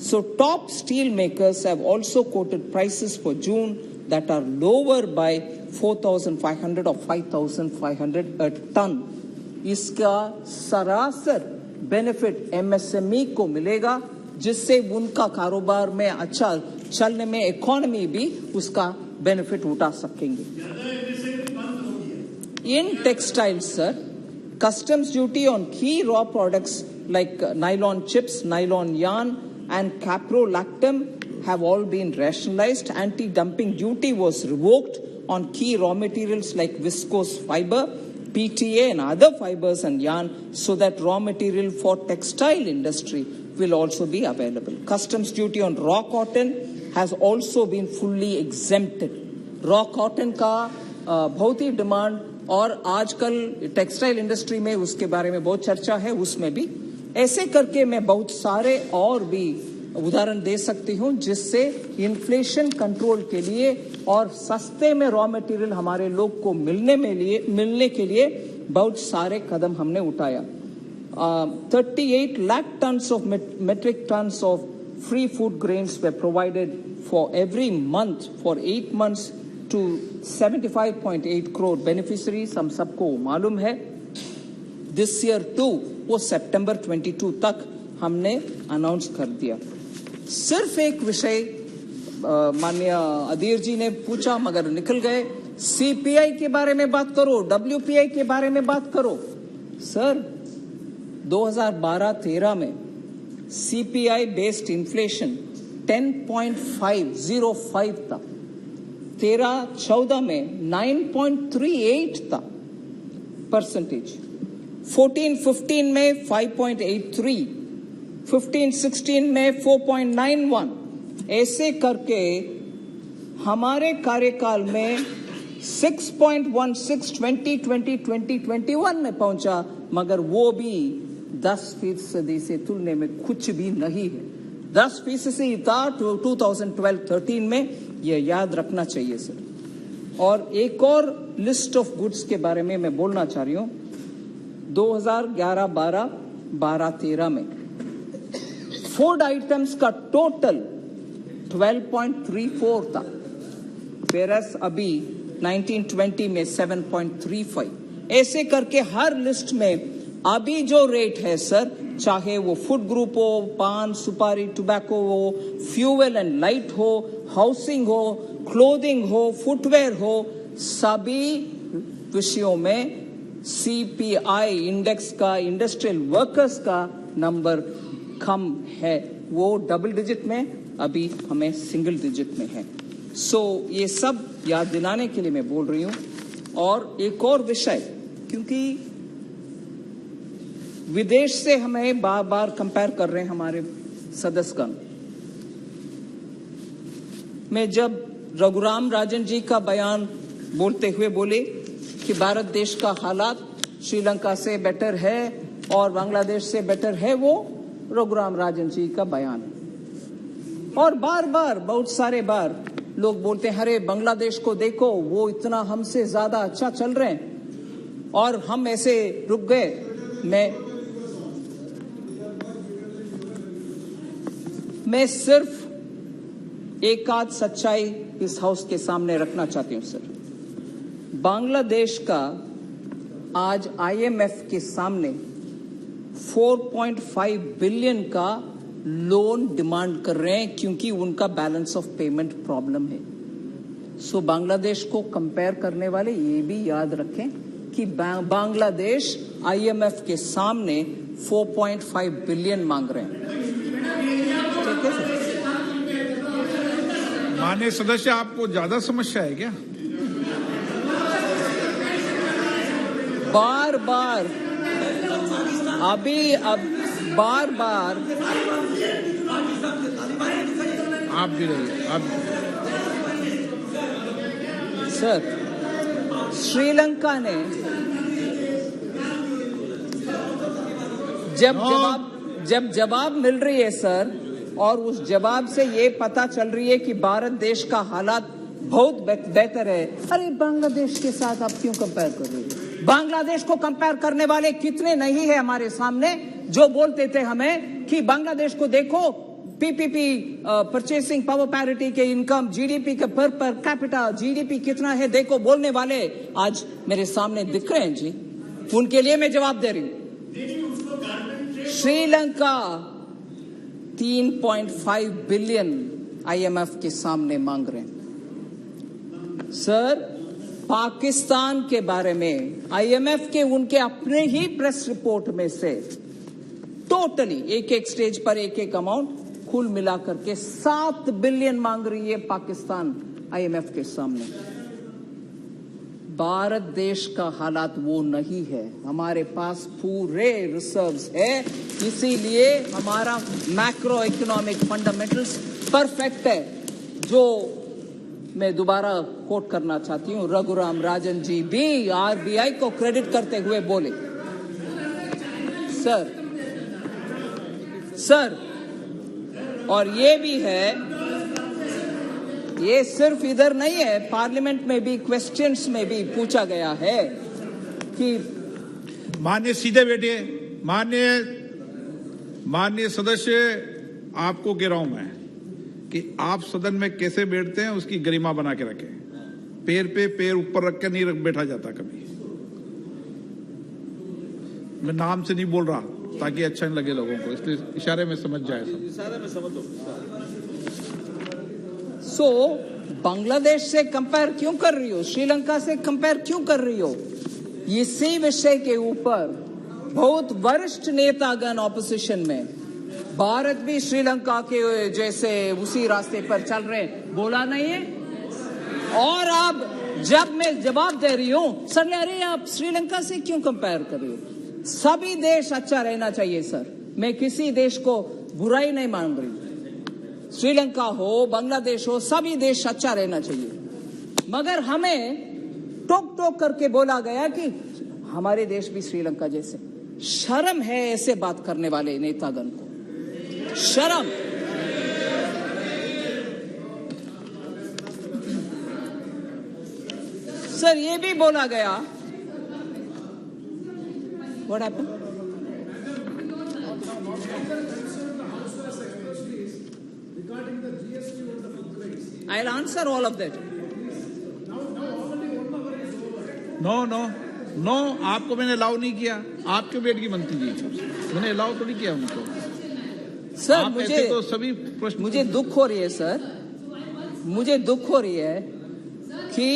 So top steel makers have also quoted prices for June that are lower by 4,500 or 5,500 a ton. इसका सरासर benefit MSME को मिलेगा, जिससे उनका कारोबार में अच्छा चलने में इकोनॉमी भी उसका बेनिफिट उठा सकेंगे। In textiles sir, customs duty on key raw products like nylon chips, nylon yarn and caprolactam have all been rationalized. Anti-dumping duty was revoked on key raw materials like viscose fiber, PTA and other fibers and yarn, so that raw material for textile industry will also be available. Customs duty on raw cotton has also been fully exempted. Raw cotton का बहुत ही demand, और आजकल textile industry में उसके बारे में बहुत चर्चा है, उसमें भी ऐसे करके मैं बहुत सारे और भी उदाहरण दे सकती हूं, जिससे इन्फ्लेशन कंट्रोल के लिए और सस्ते में रॉ मटेरियल हमारे लोग को मिलने के लिए बहुत सारे कदम हमने उठाया। 38 lakh tonnes of metric tonnes of free food grains were provided for every month for 8 months to 75.8 crore beneficiaries. हम सबको मालूम है. This year too, वो September 22 तक हमने अनाउंस कर दिया. सिर्फ एक विषय माननीय अधीर जी ने पूछा मगर निकल गए. सीपीआई के बारे में बात करो, डब्ल्यूपीआई के बारे में बात करो. सर 2012-13 में सीपीआई बेस्ड इन्फ्लेशन 10.505 था. 13-14 में 9.38 था परसेंटेज. 14-15 में 5.83, 15-16 में 4.91. ऐसे करके हमारे कार्यकाल में 6.16 2020-2021 में पहुंचा, मगर वो भी 10% से तुलने में कुछ भी नहीं है. 10% था 2012-13 में. ये याद रखना चाहिए सर. और एक और लिस्ट ऑफ गुड्स के बारे में मैं बोलना चाह रही हूं. 2011-12, 12-13 में फूड आइटम्स का टोटल 12.34 था, वेरस अभी 1920 में 7.35. ऐसे करके हर लिस्ट में अभी जो रेट है सर, चाहे वो फूड ग्रुप हो, पान सुपारी टुबैको हो, फ्यूल एंड लाइट हो, हाउसिंग हो, क्लोथिंग हो, फुटवेयर हो, सभी विषयों में सीपीआई इंडेक्स का, इंडस्ट्रियल वर्कर्स का नंबर कम है. वो डबल डिजिट में, अभी हमें सिंगल डिजिट में है. सो ये सब याद दिलाने के लिए मैं बोल रही हूं. और एक और विषय, क्योंकि विदेश से हमें बार बार कंपेयर कर रहे हैं हमारे सदस्यगण. मैं जब रघुराम राजन जी का बयान बोलते हुए बोले कि भारत देश का हालात श्रीलंका से बेटर है और बांग्लादेश से बेटर है, वो रघुराम राजन जी का बयान है. और बार बार, बहुत सारे बार लोग बोलते हैं अरे बांग्लादेश को देखो, वो इतना हमसे ज्यादा अच्छा चल रहे हैं और हम ऐसे रुक गए. मैं सिर्फ एक आध सच्चाई इस हाउस के सामने रखना चाहती हूं सर. बांग्लादेश का आज आईएमएफ के सामने 4.5 बिलियन का लोन डिमांड कर रहे हैं, क्योंकि उनका बैलेंस ऑफ पेमेंट प्रॉब्लम है. सो बांग्लादेश को कंपेयर करने वाले ये भी याद रखें कि बांग्लादेश आईएमएफ के सामने 4.5 बिलियन मांग रहे हैं. ठीक है सर. माननीय सदस्य, आपको ज्यादा समस्या है क्या? बार बार बार बार आप भी रहिए. आप सर, श्रीलंका ने जब जवाब मिल रही है सर, और उस जवाब से ये पता चल रही है कि भारत देश का हालात बहुत बेहतर है, अरे बांग्लादेश के साथ आप क्यों कंपेयर कर रहे हो? बांग्लादेश को कंपेयर करने वाले कितने नहीं है हमारे सामने, जो बोलते थे हमें कि बांग्लादेश को देखो, पीपीपी परचेसिंग पावर पैरिटी के इनकम, जीडीपी के पर कैपिटा जीडीपी कितना है देखो, बोलने वाले आज मेरे सामने दिख रहे हैं जी. उनके लिए मैं जवाब दे रही हूं. श्रीलंका 3.5 बिलियन आईएमएफ के सामने मांग रहे हैं सर. पाकिस्तान के बारे में आईएमएफ के उनके अपने ही प्रेस रिपोर्ट में से टोटली एक स्टेज पर एक अमाउंट कुल मिलाकर के 7 बिलियन मांग रही है पाकिस्तान आईएमएफ के सामने. भारत देश का हालात वो नहीं है, हमारे पास पूरे रिजर्व्स है, इसीलिए हमारा मैक्रो इकोनॉमिक फंडामेंटल्स परफेक्ट है. जो मैं दोबारा कोट करना चाहती हूं, रघुराम राजन जी भी आरबीआई को क्रेडिट करते हुए बोले सर, और ये भी है, ये सिर्फ इधर नहीं है, पार्लियामेंट में भी क्वेश्चंस में भी पूछा गया है कि माननीय सीधे बैठिए. माननीय सदस्य आपको कह रहा हूं मैं कि आप सदन में कैसे बैठते हैं उसकी गरिमा बना के रखें। पैर पे पैर ऊपर रख के नहीं बैठा जाता कभी। मैं नाम से नहीं बोल रहा ताकि अच्छा नहीं लगे लोगों को, इसलिए इशारे में समझ जाए सब। सो बांग्लादेश से कंपेयर क्यों कर रही हो, श्रीलंका से कंपेयर क्यों कर रही हो? इसी विषय के ऊपर बहुत वरिष्ठ नेतागण ऑपोजिशन में, भारत भी श्रीलंका के जैसे उसी रास्ते पर चल रहे, बोला नहीं है? और अब जब मैं जवाब दे रही हूं सर, अरे आप श्रीलंका से क्यों कंपेयर कर रही हो? सभी देश अच्छा रहना चाहिए सर, मैं किसी देश को बुराई नहीं मांग रही। श्रीलंका हो, बांग्लादेश हो, सभी देश अच्छा रहना चाहिए। मगर हमें टोक टोक करके बोला गया कि हमारे देश भी श्रीलंका जैसे। शर्म है ऐसे बात करने वाले नेतागण को, शर्म। सर ये भी बोला गया, what happened? I'll answer all of that. No, आपको मैंने अलाउ नहीं किया। आपके बेट की मंत्री जी, मैंने अलाउ तो नहीं किया उनको। सर मुझे तो सभी प्रश्न, मुझे दुख हो रही है सर, मुझे दुख हो रही है कि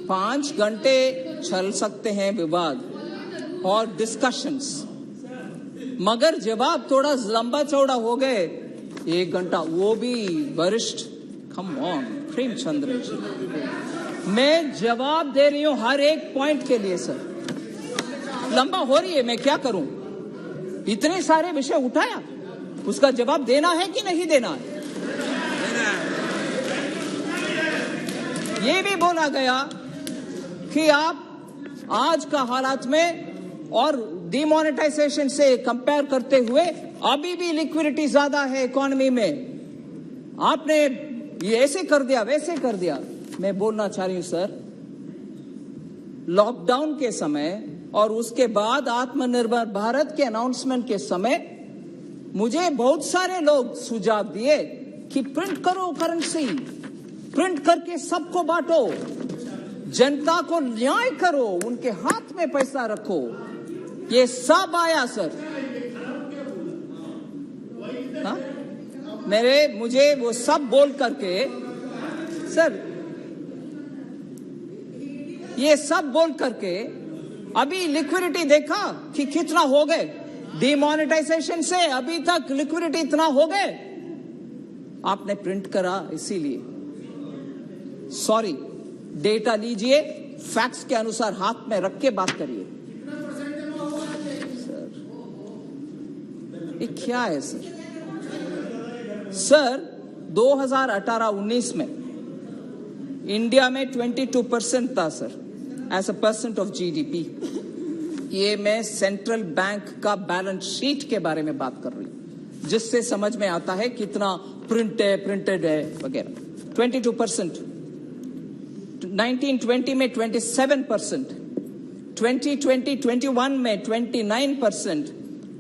5 घंटे चल सकते हैं विवाद और डिस्कशंस, मगर जवाब थोड़ा लंबा चौड़ा हो गए 1 घंटा, वो भी वरिष्ठ। कम ऑन प्रेमचंद्र जी, मैं जवाब दे रही हूं हर एक पॉइंट के लिए सर। लंबा हो रही है, मैं क्या करूं? इतने सारे विषय उठाया, उसका जवाब देना है कि नहीं देना है? ये भी बोला गया कि आप आज का हालात में और डिमोनेटाइजेशन से कंपेयर करते हुए अभी भी लिक्विडिटी ज्यादा है इकोनॉमी में, आपने ये ऐसे कर दिया वैसे कर दिया। मैं बोलना चाह रही हूं सर, लॉकडाउन के समय और उसके बाद आत्मनिर्भर भारत के अनाउंसमेंट के समय मुझे बहुत सारे लोग सुझाव दिए कि प्रिंट करो करेंसी, प्रिंट करके सबको बांटो, जनता को न्याय करो, उनके हाथ में पैसा रखो। ये सब आया सर। हाँ? मुझे वो सब बोल करके सर, ये सब बोल करके अभी लिक्विडिटी देखा कि कितना हो गए, डिमोनेटाइजेशन से अभी तक लिक्विडिटी इतना हो गए। आपने प्रिंट करा इसीलिए, सॉरी, डेटा लीजिए, फैक्ट्स के अनुसार हाथ में रख के बात करिए। सर ये क्या है सर? सर 2018-19 में इंडिया में 22% था sir as a percent of GDP. ये मैं सेंट्रल बैंक का बैलेंस शीट के बारे में बात कर रही हूं, जिससे समझ में आता है कितना प्रिंटेड है वगैरह। 22%, 1920 में 27%, 2020-21 में 29%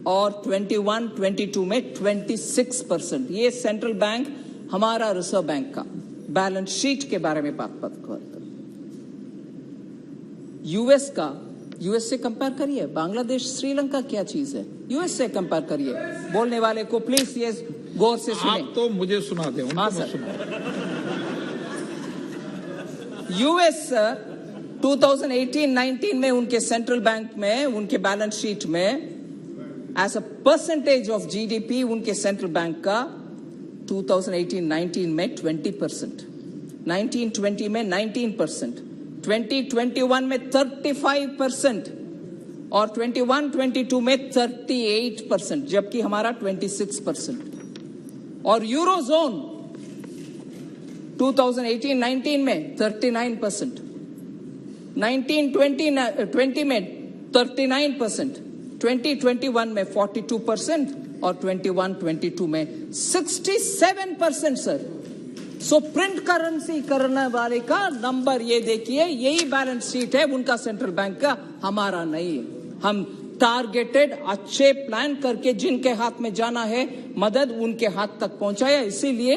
और 21-22 में 26%। ये सेंट्रल बैंक, हमारा रिजर्व बैंक का बैलेंस शीट के बारे में बात कर। यूएस का, यूएस से कंपेयर करिए, बांग्लादेश श्रीलंका क्या चीज है, यूएस से कंपेयर करिए। बोलने वाले को प्लीज ये गौर से सुने। आप तो मुझे सुना दे। हाँ सर। यूएस 2018-19 में उनके सेंट्रल बैंक में, उनके बैलेंस शीट में as a percentage of GDP, उनके सेंट्रल बैंक का 2018-19 में 20%, 1920 में 19%, 2021 में 35% और 21-22 में 38%, जबकि हमारा 26%। और यूरोजोन 2018-19 में 39%, 1920 में 39%, 2021 में 42% और 21-22 में 67% सर। सो प्रिंट करेंसी करने वाले का नंबर ये देखिए, यही बैलेंस शीट है उनका सेंट्रल बैंक का, हमारा नहीं है। हम टारगेटेड अच्छे प्लान करके जिनके हाथ में जाना है मदद उनके हाथ तक पहुंचाया। इसीलिए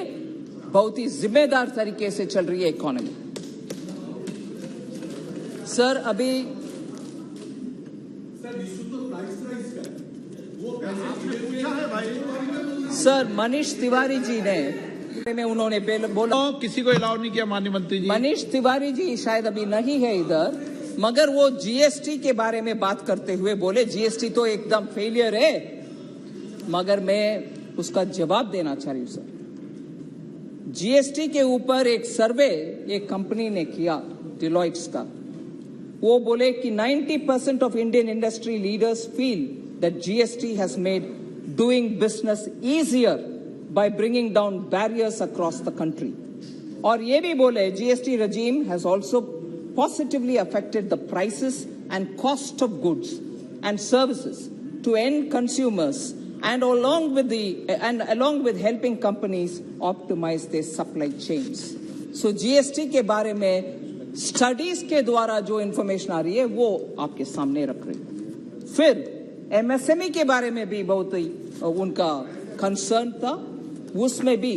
बहुत ही जिम्मेदार तरीके से चल रही है इकोनॉमी। सर अभी सर मनीष तिवारी जी ने उन्होंने बोला किसी को अलाउ नहीं किया माननीय मंत्री जी। मनीष तिवारी जी शायद अभी नहीं है इधर, मगर वो जीएसटी के बारे में बात करते हुए बोले जीएसटी तो एकदम फेलियर है। मगर मैं उसका जवाब देना चाह रही हूं सर। जीएसटी के ऊपर एक सर्वे एक कंपनी ने किया डिलॉइट्स का। वो बोले कि 90% of Indian industry leaders feel that GST has made doing business easier by bringing down barriers across the country. और ये भी बोले GST regime has also positively affected the prices and cost of goods and services to end consumers and along with helping companies optimize their supply chains. So GST के बारे में studies के द्वारा जो इंफॉर्मेशन आ रही है वो आपके सामने रख रही है। फिर MSME के बारे में भी बहुत ही उनका कंसर्न था, उसमें भी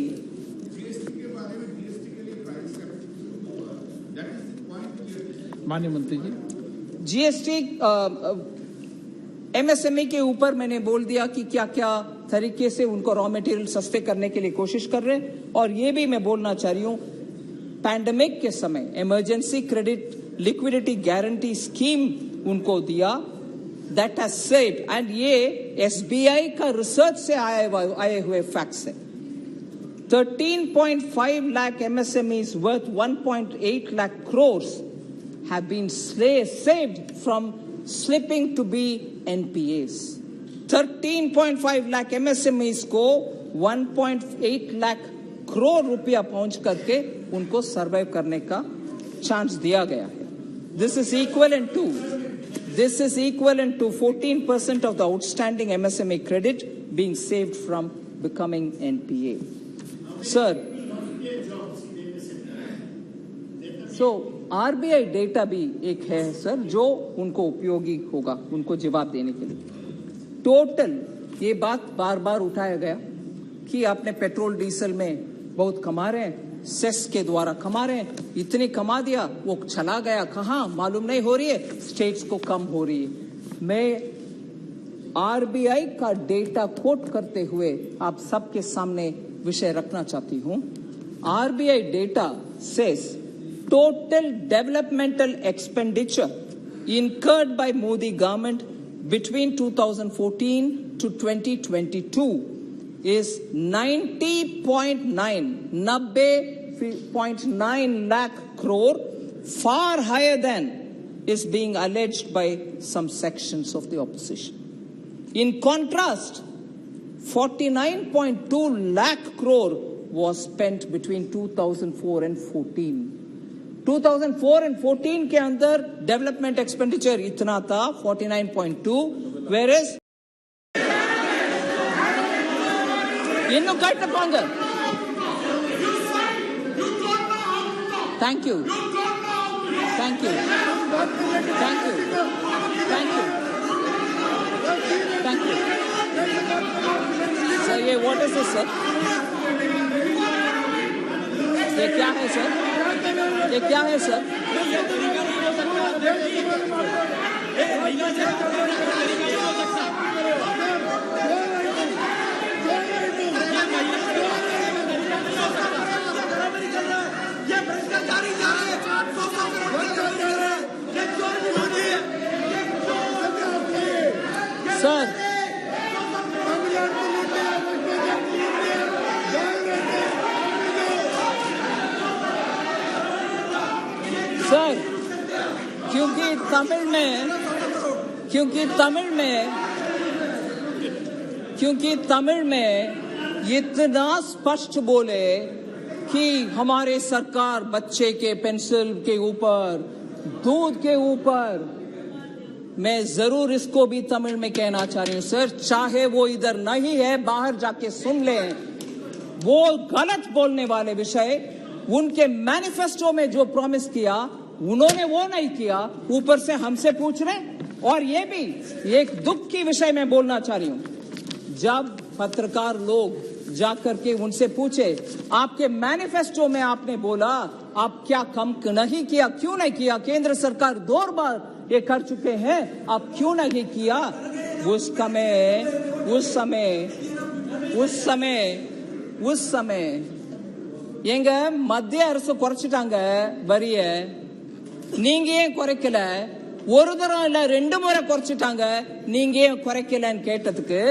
माननीय मंत्री जी जीएसटी MSME के ऊपर मैंने बोल दिया कि क्या क्या तरीके से उनको रॉ मटेरियल सस्ते करने के लिए कोशिश कर रहे हैं। और ये भी मैं बोलना चाह रही हूं, पैंडेमिक के समय emergency credit liquidity guarantee scheme उनको दिया, दैट हैज सेव्ड, एंड ये SBI का रिसर्च से आए हुए फैक्ट्स है। 13.5 lakh MSMEs worth 1.8 lakh crores have been saved from slipping to be NPAs. 13.5 lakh MSMEs को 1.8 lakh crore रुपया पहुंच करके उनको सर्वाइव करने का चांस दिया गया है। This is equivalent to 14% of the outstanding MSME credit being saved from becoming NPA. Sir, so RBI data भी एक है सर जो उनको उपयोगी होगा उनको जवाब देने के लिए। टोटल ये बात बार बार उठाया गया कि आपने पेट्रोल डीजल में बहुत कमा रहे हैं, सेस के द्वारा कमा रहे हैं, इतनी कमा दिया वो चला गया कहाँ मालूम नहीं हो रही है, स्टेट्स को कम हो रही है। मैं RBI का डेटा कोट करते हुए आप सबके सामने विषय रखना चाहती हूं। RBI data says total developmental expenditure incurred by Modi government between 2014 to 2022 is 90.9 lakh crore, far higher than is being alleged by some sections of the opposition. In contrast, 49.2 lakh crore was spent between 2004 and 14. 2004 and 14 के अंदर development expenditure इतना था 49.2, whereas इन्नु कट पांगे। Thank you. Thank you. Thank you. Thank you. Thank you. Sir ये what is this sir? ये क्या है सर? ये क्या है सर? ये भ्रष्टाचारी जा रहे हैं, सर सर क्योंकि तमिल में इतना स्पष्ट बोले कि हमारे सरकार बच्चे के पेंसिल के ऊपर, दूध के ऊपर, मैं जरूर इसको भी तमिल में कहना चाह रही हूं सर, चाहे वो इधर नहीं है बाहर जाके सुन लें, वो गलत बोलने वाले विषय उनके मैनिफेस्टो में जो प्रॉमिस किया उन्होंने वो नहीं किया, ऊपर से हमसे पूछ रहे और ये भी एक दुख की विषय में बोलना चाह रही हूं, जब पत्रकार लोग जाकर के उनसे पूछे आपके मैनिफेस्टो में आपने बोला आप क्या कम नहीं किया, क्यों नहीं किया, केंद्र सरकार 2 बार ये कर चुके हैं, आप क्यों नहीं किया, उस समय எங்க மத்திய அரசு குறைச்சிட்டாங்க வரிய, நீங்க ஏன் குறைக்கல, ஒரு தரம் இல்ல 2 முறை குறைச்சிட்டாங்க, நீங்க ஏன் குறைக்கலன்னு கேட்டதுக்கு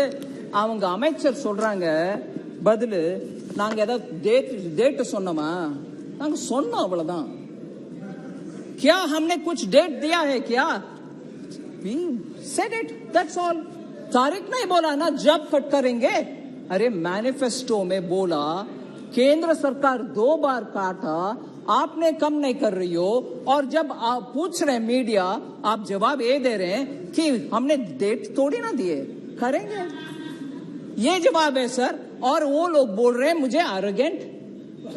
அவங்க அமைச்சர் சொல்றாங்க பதில், நாங்க ஏதாவது டேட் சொன்னோமா, நாங்க சொன்னோம் அவ்வளவுதான், क्या हमने कुछ डेट दिया है क्या, we said it, that's all, तारीख नहीं बोला ना जब कट करेंगे, अरे मैनिफेस्टो में बोला केंद्र सरकार 2 बार काटा, आपने कम नहीं कर रही हो, और जब आप पूछ रहे मीडिया आप जवाब ये दे रहे हैं कि हमने डेट थोड़ी ना दिए, करेंगे, ये जवाब है सर। और वो लोग बोल रहे हैं मुझे arrogant,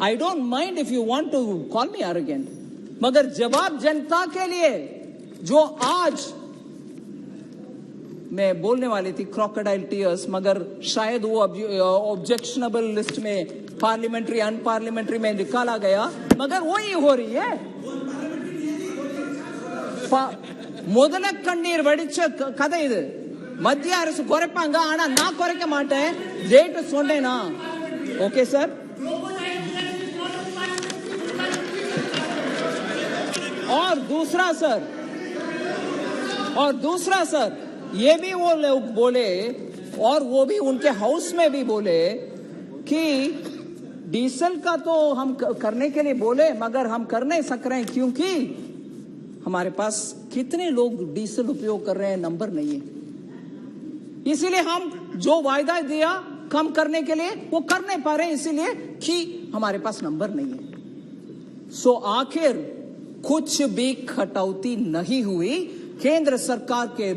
I don't mind if you want to call me arrogant, मगर जवाब जनता के लिए जो आज मैं बोलने वाली थी क्रोकोडाइल टीयर्स, मगर शायद वो ऑब्जेक्शनेबल लिस्ट में पार्लियामेंट्री अनपार्लियामेंट्री में निकाला गया, मगर वही हो रही है। முதல கண்ணீர் வடிச்ச கதை இது, மத்திய அரசு குறைப்பாங்க, ஆனா நான் குறைக்க மாட்டேன், டேட் சொன்னேனா, ஓகே சார்। और दूसरा सर ये भी वो लोग बोले, और वो भी उनके हाउस में भी बोले कि डीजल का तो हम करने के लिए बोले, मगर हम कर नहीं सक रहे हैं क्योंकि हमारे पास कितने लोग डीजल उपयोग कर रहे हैं नंबर नहीं है, इसीलिए हम जो वायदा दिया कम करने के लिए वो कर नहीं पा रहे हैं, इसीलिए कि हमारे पास नंबर नहीं है। सो आखिर कुछ भी कटौती नहीं हुई, केंद्र सरकार के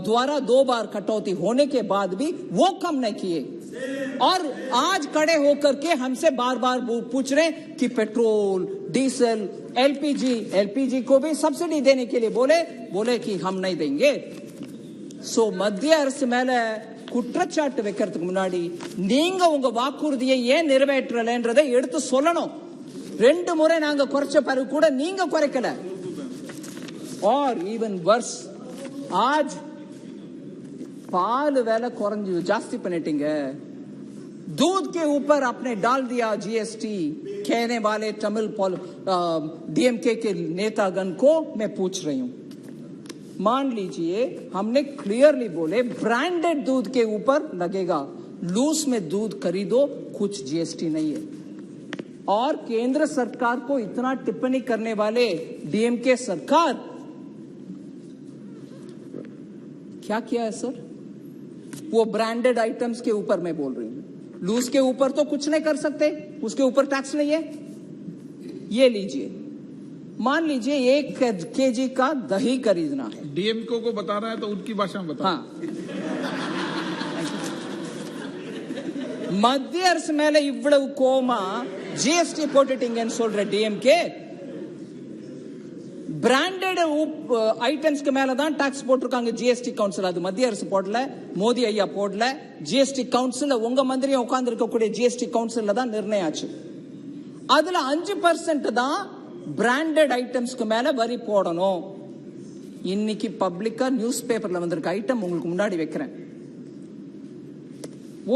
द्वारा 2 बार कटौती होने के बाद भी वो कम नहीं किए, और आज खड़े होकर के हमसे बार बार पूछ रहे कि पेट्रोल, डीजल, एलपीजी को भी सब्सिडी देने के लिए बोले कि हम नहीं देंगे। सो மத்திய அரசு மேல குற்றச்சாட்டு வைக்கிறதுக்கு முன்னாடி நீங்க உங்க வாக்குறுதியை ஏன் நிறைவேற்றலன்றதை எடுத்து சொல்லணும்। 2 முறை நாங்க குறைச்ச பிறகு கூட நீங்க குறைக்கல, और इवन वर्स आज पाल वेला कुरंजी जास्ती पनेटिंग है, दूध के ऊपर आपने डाल दिया जीएसटी, कहने वाले तमिल डीएमके के नेतागण को मैं पूछ रही हूं, मान लीजिए हमने क्लियरली बोले ब्रांडेड दूध के ऊपर लगेगा, लूज में दूध खरीदो कुछ जीएसटी नहीं है, और केंद्र सरकार को इतना टिप्पणी करने वाले डीएमके सरकार क्या किया है सर, वो ब्रांडेड आइटम्स के ऊपर मैं बोल रही हूं, लूज के ऊपर तो कुछ नहीं कर सकते, उसके ऊपर टैक्स नहीं है। ये लीजिए, मान लीजिए 1 केजी का दही खरीदना है, डीएमके को बता रहा है तो उनकी भाषा में बता। हाँ, மத்திய அரசு மேல இவ்வளவு கோமா ஜிஎஸ்டி போட்டுட்டீங்கன்னு சொல்ற டிஎம்கே, பிராண்டட் ஐட்டம்ஸ்க்கு மேல தான் டாக்ஸ் போட்டிருக்காங்க ஜிஎஸ்டி கவுன்சில், அது மத்திய அரசு போடல, மோடி ஐயா போடல, ஜிஎஸ்டி கவுன்சில் உங்க மந்திரியா உட்கார்ந்து இருக்கக்கூடிய ஜிஎஸ்டி கவுன்சில்ல தான் நிர்ணயம் ஆச்சு, அதுல 5% தான் பிராண்டட் ஐட்டம்ஸ்க்கு மேல வரி போடணும்। இன்னைக்கு பப்ளிக்கா நியூஸ் பேப்பர்ல வந்திருக்க ஐட்டம் உங்களுக்கு முன்னாடி வைக்கிறேன்,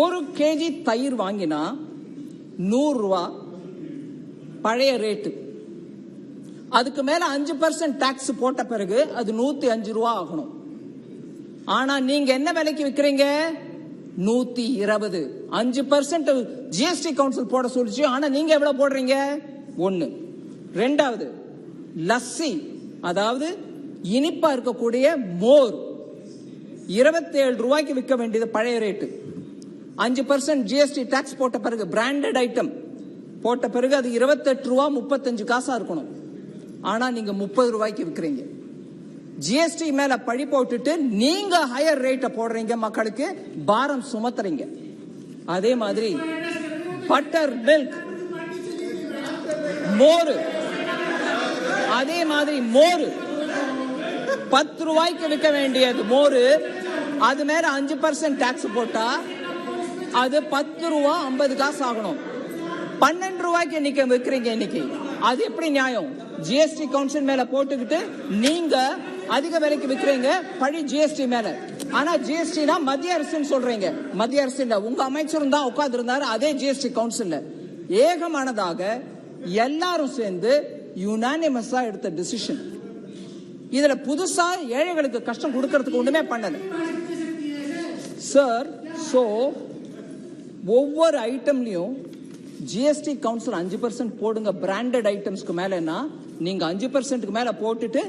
1 கேஜி தயிர் வாங்கினா 100 ரூபாய் பழைய ரேட்டு, அதுக்கு மேல 5% டாக்ஸ் போட்ட பிறகு அது 105 ரூபாய் ஆகணும், ஆனா நீங்க என்ன விலைக்கு விக்கிறீங்க 120, 5% ஜிஎஸ்டி கவுன்சில் போட சொல்லிச்சு, ஆனா நீங்க எவ்வளவு போடுறீங்க 1। ரெண்டாவது லஸ்ஸி, அதாவது இனிப்பா இருக்கக்கூடிய மோர் 27 ரூபாய்க்கு விற்க வேண்டியது பழைய ரேட்டு, 5% ஜிஎஸ்டி டாக்ஸ் போட்ட பிறகு பிராண்டட் ஐட்டம் போட்ட பிறகு அது 28 ரூபாய் 35 காசா இருக்கணும், ஆனா நீங்க 30 ரூபாய்க்கு விற்கிறீங்க। ஜிஎஸ்டி மேல பழி போட்டுட்டு நீங்க ஹையர் ரேட்ட போடுறீங்க, மக்களுக்கு பாரம் சுமத்துறீங்க। அதே மாதிரி பட்டர் மில்க், மோர், அதே மாதிரி மோர் ₹10 விற்க வேண்டியது மோரு அது மேல 5% டாக்ஸ் போட்டா அது ₹10.50 ஆகணும். ₹12 இன்னைக்கு விற்கிறீங்க. இன்னைக்கு அது எப்படி நியாயம்? ஜிஎஸ்டி கவுன்சில் மேல போட்டுக்கிட்டு நீங்க அதிக விலைக்கு விற்கிறீங்க, பழி ஜிஎஸ்டி மேல. ஆனா ஜிஎஸ்டினா மத்திய அரசுன்னு சொல்றீங்க. மத்திய அரசு இல்ல, உங்க அமைச்சரும் தான் உட்கார்ந்து இருந்தாரு அதே ஜிஎஸ்டி கவுன்சில்ல. ஏகமானதாக எல்லாரும் சேர்ந்து யுனானிமஸா எடுத்த டிசிஷன். இதுல புதுசா ஏழைகளுக்கு கஷ்டம் கொடுக்கறதுக்கு ஒண்ணுமே பண்ணல சார். சோ ஒவ்வொரு ஐட்டம்லயும் ஜிஎஸ்டி கவுன்சில் 5% போடுங்க பிராண்டட் ஐட்டம்ஸ்க்கு மேலனா, நீங்க 5%க்கு மேல போட்டுட்டு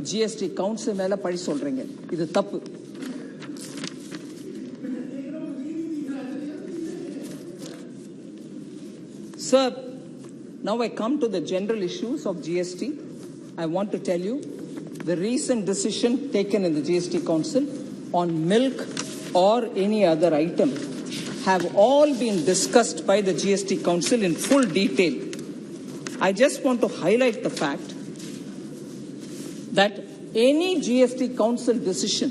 ஜிஎஸ்டி கவுன்சில் மேல பழி சொல்றீங்க. இது தப்பு. Sir, now I come to the general issues of GST. I want to tell you the recent decision taken in the GST Council on milk or any other item have all been discussed by the GST Council in full detail. I just want to highlight the fact that any GST Council decision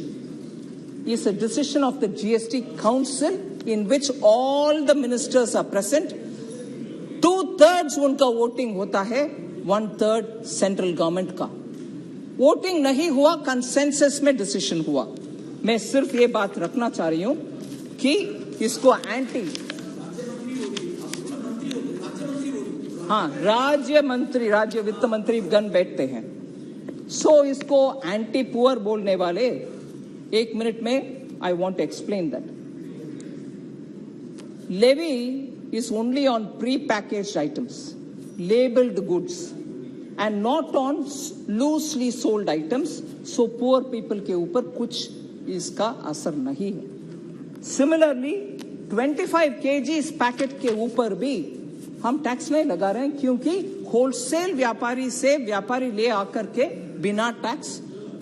is a decision of the GST Council in which all the ministers are present. 2/3 उनका voting होता है, 1/3 central government का. Voting नहीं हुआ, consensus में decision हुआ. मैं सिर्फ ये बात रखना चाह रही हूं कि इसको एंटी राज्य वित्त मंत्री गण बैठते हैं. सो इसको एंटी पुअर बोलने वाले 1 मिनट में I want to explain that. Levy is only on pre-packaged items, labeled goods, and not on loosely sold items. So poor people के ऊपर कुछ इसका असर नहीं है. Similarly, 25 kgs पैकेट के ऊपर भी हम टैक्स नहीं लगा रहे हैं, क्योंकि होलसेल व्यापारी से व्यापारी ले आकर के बिना टैक्स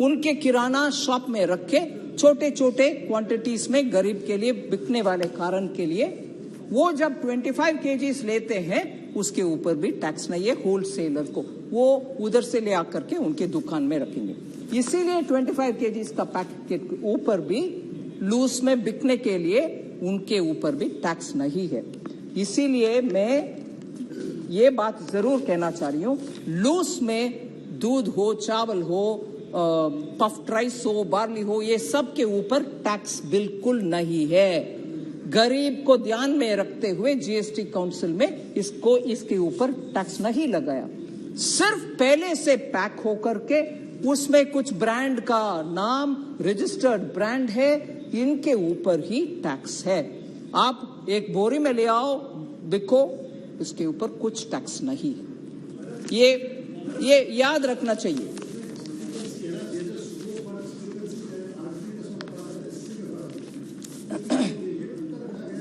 उनके किराना शॉप में रख के छोटे छोटे क्वांटिटीज में गरीब के लिए बिकने वाले कारण के लिए वो जब 25 kgs लेते हैं उसके ऊपर भी टैक्स नहीं है. होलसेलर को वो उधर से ले आकर के उनके दुकान में रखेंगे. इसीलिए 25 kgs का पैकेट के ऊपर भी लूज में बिकने के लिए उनके ऊपर भी टैक्स नहीं है. इसीलिए मैं ये बात जरूर कहना चाह रही हूं, लूज में दूध हो, चावल हो, पफ्ड राइस हो, बार्ली हो, ये सब के ऊपर टैक्स बिल्कुल नहीं है. गरीब को ध्यान में रखते हुए जीएसटी काउंसिल में इसके ऊपर टैक्स नहीं लगाया. सिर्फ पहले से पैक होकर के उसमें कुछ ब्रांड का नाम रजिस्टर्ड ब्रांड है, इनके ऊपर ही टैक्स है. आप एक बोरी में ले आओ, बिको, इसके ऊपर कुछ टैक्स नहीं है. ये याद रखना चाहिए.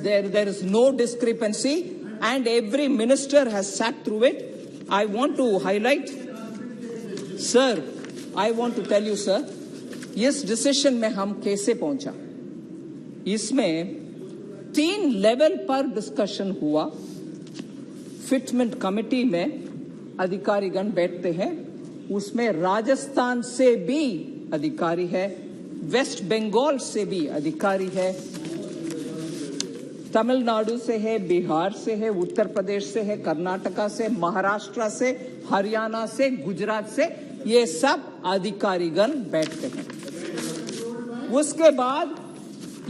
There is no discrepancy and every minister has sat through it. I want to highlight, sir, I want to tell you, sir, इस डिसीजन में हम कैसे पहुंचा. इसमें 3 लेवल पर डिस्कशन हुआ. फिटमेंट कमेटी में अधिकारीगण बैठते हैं, उसमें राजस्थान से भी अधिकारी है, वेस्ट बंगाल से भी अधिकारी है, तमिलनाडु से है, बिहार से है, उत्तर प्रदेश से है, कर्नाटका से, महाराष्ट्र से, हरियाणा से, गुजरात से, ये सब अधिकारीगण बैठते हैं. उसके बाद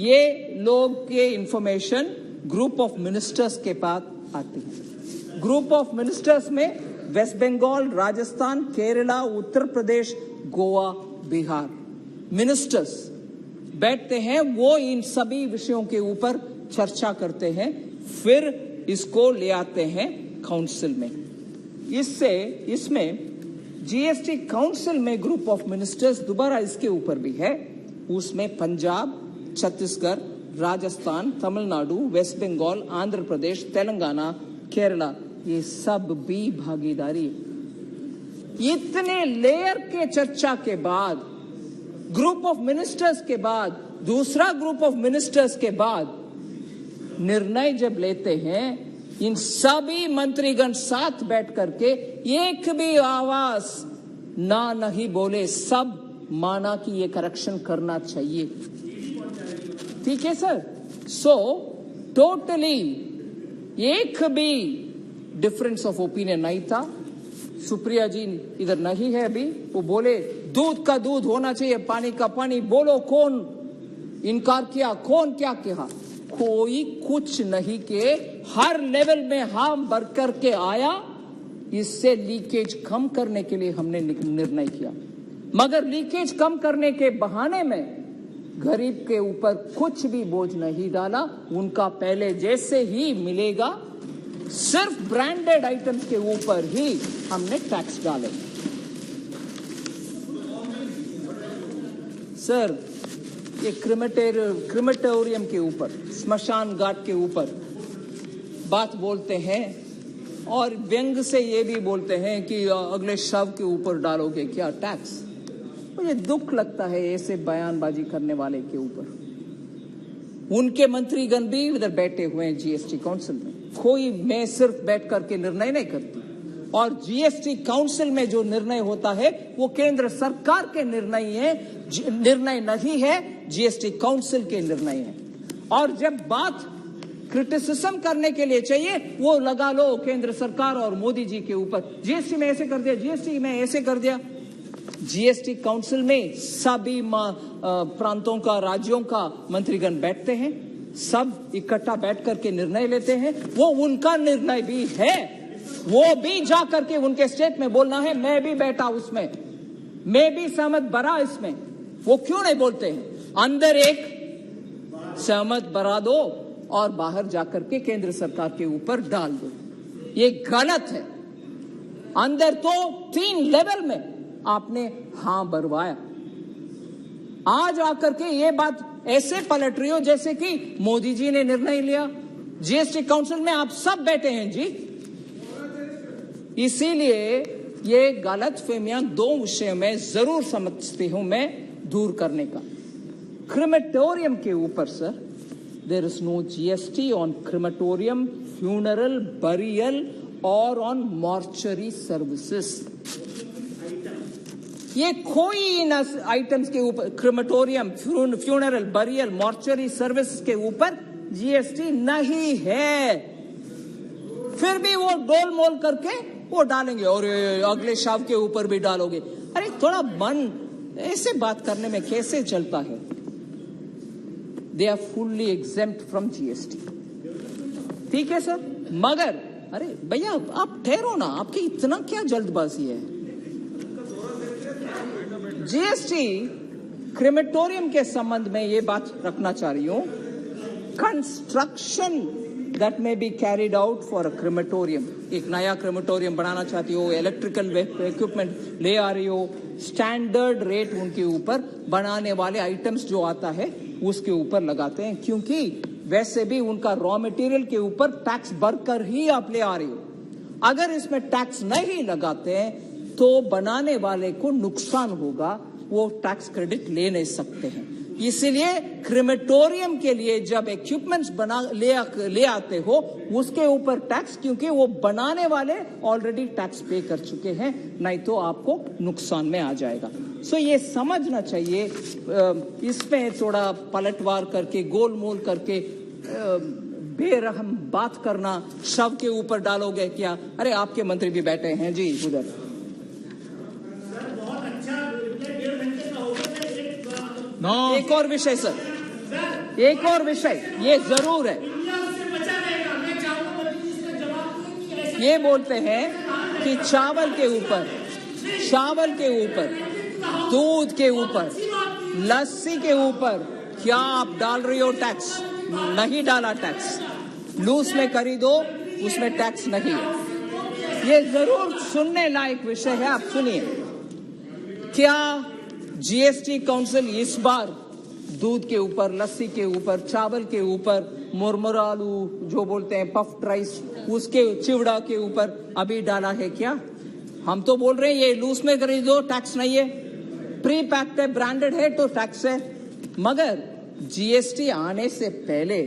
ये लोग के इंफॉर्मेशन ग्रुप ऑफ मिनिस्टर्स के पास आती है. ग्रुप ऑफ मिनिस्टर्स में वेस्ट बंगाल, राजस्थान, केरला, उत्तर प्रदेश, गोवा, बिहार मिनिस्टर्स बैठते हैं. वो इन सभी विषयों के ऊपर चर्चा करते हैं, फिर इसको ले आते हैं काउंसिल में. इसमें जीएसटी काउंसिल में ग्रुप ऑफ मिनिस्टर्स दोबारा इसके ऊपर भी है. उसमें पंजाब, छत्तीसगढ़, राजस्थान, तमिलनाडु, वेस्ट बंगाल, आंध्र प्रदेश, तेलंगाना, केरला, ये सब भी भागीदारी. इतने लेयर के चर्चा के बाद, ग्रुप ऑफ मिनिस्टर्स के बाद, दूसरा ग्रुप ऑफ मिनिस्टर्स के बाद निर्णय जब लेते हैं, इन सभी मंत्रीगण साथ बैठ करके एक भी आवाज ना नहीं बोले, सब माना कि ये करेक्शन करना चाहिए। ठीक है सर। सो टोटली एक भी डिफरेंस ऑफ ओपिनियन नहीं था। सुप्रिया जी इधर नहीं है अभी, वो बोले दूध का दूध होना चाहिए, पानी का पानी। बोलो कौन इनकार किया, कौन क्या कहा? कोई कुछ नहीं के, हर लेवल में हम बढ़ करके आया। इससे लीकेज कम करने के लिए हमने निर्णय किया, मगर लीकेज कम करने के बहाने में गरीब के ऊपर कुछ भी बोझ नहीं डाला। उनका पहले जैसे ही मिलेगा, सिर्फ ब्रांडेड आइटम्स के ऊपर ही हमने टैक्स डाले। सर, ये क्रिमेटोरियम के ऊपर, स्मशान घाट के ऊपर बात बोलते हैं और व्यंग से ये भी बोलते हैं कि अगले शव के ऊपर डालोगे क्या टैक्स। मुझे दुख लगता है ऐसे बयानबाजी करने वाले के ऊपर। उनके मंत्रीगण भी इधर बैठे हुए हैं जीएसटी काउंसिल में। कोई, मैं सिर्फ बैठ करके निर्णय नहीं करती, और जीएसटी काउंसिल में जो निर्णय होता है वो केंद्र सरकार के निर्णय नहीं है, जीएसटी काउंसिल के निर्णय है। और जब बात क्रिटिसिज्म करने के लिए चाहिए, वो लगा लो केंद्र सरकार और मोदी जी के ऊपर। जीएसटी में ऐसे कर दिया, जीएसटी में ऐसे कर दिया। जीएसटी काउंसिल में सभी प्रांतों का, राज्यों का मंत्रीगण बैठते हैं, सब इकट्ठा बैठ करके निर्णय लेते हैं। वो उनका निर्णय भी है, वो भी जा करके उनके स्टेट में बोलना है, मैं भी बैठा उसमें, मैं भी सहमत बरा इसमें। वो क्यों नहीं बोलते हैं? अंदर एक सहमत बरा दो और बाहर जाकर के केंद्र सरकार के ऊपर डाल दो। ये गलत है। अंदर तो 3 लेवल में आपने हां भरवाया। आज आकर के ये बात ऐसे पलट रही हो जैसे कि मोदी जी ने निर्णय लिया। जीएसटी काउंसिल में आप सब बैठे हैं जी। इसीलिए ये गलतफहमियां 2 विषयों में जरूर समझती हूं मैं दूर करने का। क्रिमेटोरियम के ऊपर sir, there is no GST on crematorium, funeral, burial और ऑन मॉर्चरी सर्विसेज। ये कोई इन आइटम्स के ऊपर, crematorium, funeral, burial, mortuary service के ऊपर जीएसटी नहीं है। फिर भी वो डोल मोल करके वो डालेंगे और अगले शव के ऊपर भी डालोगे। अरे थोड़ा मन ऐसे बात करने में कैसे चलता है? They are fully exempt from GST. ठीक है सर, मगर अरे भैया आप ठहरो ना, आपकी इतना क्या जल्दबाजी है? जीएसटी क्रिमेटोरियम के संबंध में ये बात रखना चाह रही हूं। Construction that may be carried out for a crematorium, एक नया क्रिमेटोरियम बनाना चाहती हो, इलेक्ट्रिकल इक्विपमेंट ले आ रही हो, स्टैंडर्ड रेट उनके ऊपर बनाने वाले आइटम्स जो आता है उसके ऊपर लगाते हैं, क्योंकि वैसे भी उनका रॉ मटेरियल के ऊपर टैक्स भरकर ही आप ले आ रही हो। अगर इसमें टैक्स नहीं लगाते हैं तो बनाने वाले को नुकसान होगा, वो टैक्स क्रेडिट ले नहीं सकते हैं। इसीलिए क्रिमेटोरियम के लिए जब इक्विपमेंट्स ले आते हो उसके ऊपर टैक्स, क्योंकि वो बनाने वाले ऑलरेडी टैक्स पे कर चुके हैं, नहीं तो आपको नुकसान में आ जाएगा। सो ये समझना चाहिए। इसमें थोड़ा पलटवार करके, गोलमोल करके बेरहम बात करना, शव के ऊपर डालोगे क्या? अरे आपके मंत्री भी बैठे हैं जी उधर। एक और विषय सर, एक और विषय ये जरूर है। ये बोलते हैं कि चावल के ऊपर, दूध के ऊपर, लस्सी के ऊपर क्या आप डाल रही हो टैक्स? नहीं डाला टैक्स। लूज में खरीदो उसमें टैक्स नहीं है। ये जरूर सुनने लायक विषय है, आप सुनिए। क्या जीएसटी काउंसिल इस बार दूध के ऊपर, लस्सी के ऊपर, चावल के ऊपर, मुरमुरालू जो बोलते हैं पफ्ड राइस, उसके चिवड़ा के ऊपर अभी डाला है क्या? हम तो बोल रहे हैं ये लूज में खरीदो टैक्स नहीं है, प्री पैक्ड है, ब्रांडेड है तो टैक्स है। मगर जीएसटी आने से पहले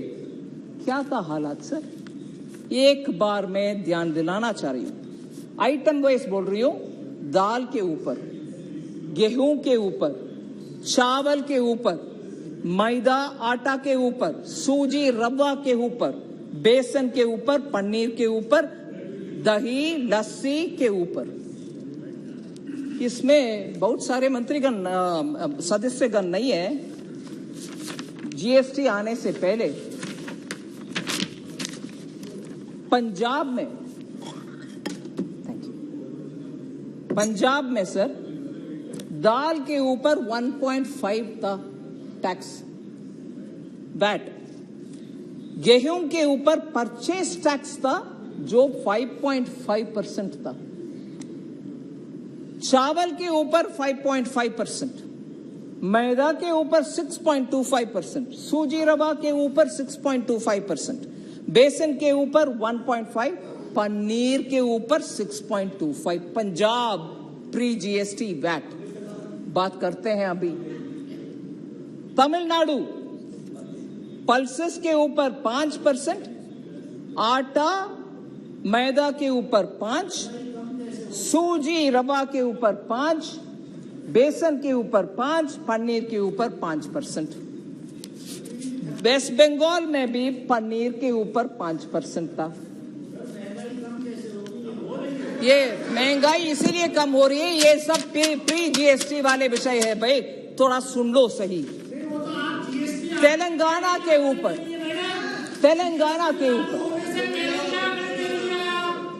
क्या था हालात सर? एक बार मैं ध्यान दिलाना चाह रही हूं, आइटम वाइज बोल रही हूं। दाल के ऊपर, गेहूं के ऊपर चावल के ऊपर, मैदा आटा के ऊपर, सूजी रवा के ऊपर, बेसन के ऊपर, पनीर के ऊपर, दही लस्सी के ऊपर। इसमें बहुत सारे मंत्रीगण सदस्यगण नहीं है। जीएसटी आने से पहले पंजाब में सर दाल के ऊपर 1.5 था टैक्स वैट, गेहूं के ऊपर परचेस टैक्स था जो 5.5% था, चावल के ऊपर 5.5%, मैदा के ऊपर 6.25%, सूजी रवा के ऊपर 6.25%, बेसन के ऊपर 1.5%, पनीर के ऊपर 6.25%। पंजाब प्री जीएसटी वैट बात करते हैं अभी। तमिलनाडु पल्सेस के ऊपर 5%, आटा मैदा के ऊपर 5%, सूजी रवा के ऊपर 5%, बेसन के ऊपर 5%, पनीर के ऊपर 5%। वेस्ट बंगाल में भी पनीर के ऊपर 5% था। ये महंगाई इसीलिए कम हो रही है, ये सब प्री जीएसटी वाले विषय है भाई, थोड़ा सुन लो सही। तेलंगाना के ऊपर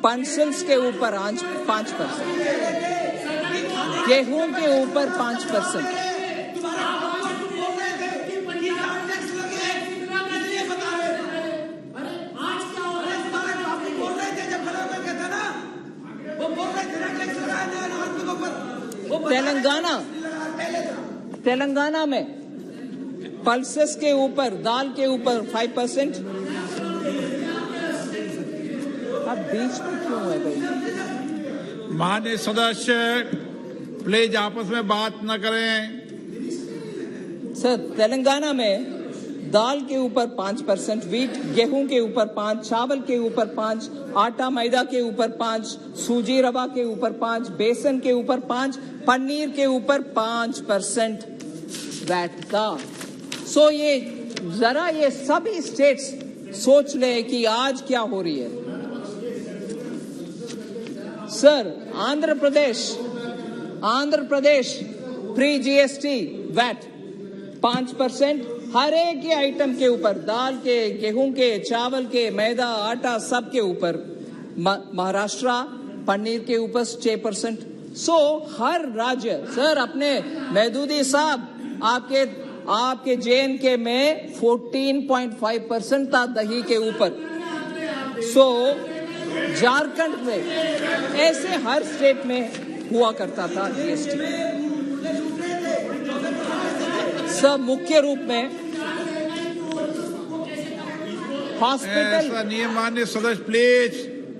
पेंशन्स के ऊपर 5%, गेहूं के ऊपर 5%, तेलंगाना में पल्सेस के ऊपर दाल के ऊपर 5%। अब बीच में क्यों है भाई? माननीय सदस्य प्लीज आपस में बात न करें। सर तेलंगाना में दाल के ऊपर 5%, वीट गेहूं के ऊपर 5%, चावल के ऊपर 5%, आटा मैदा के ऊपर 5%, सूजी रवा के ऊपर 5%, बेसन के ऊपर 5%, पनीर के ऊपर 5% वैट था। सो ये जरा ये सभी स्टेट्स सोच ले कि आज क्या हो रही है। Sir Andhra Pradesh pre GST VAT 5%, हर एक के आइटम के ऊपर, दाल के, गेहूं के, चावल के, मैदा आटा सब के ऊपर। महाराष्ट्र पनीर के ऊपर 6%। सो हर राज्य, सर अपने महदूदी साहब आपके JNK में 14.5% था दही के ऊपर। सो झारखंड में ऐसे हर स्टेट में हुआ करता था जीएसटी। सब मुख्य रूप में हॉस्पिटल, नियम मान्य सदस्य प्लीज,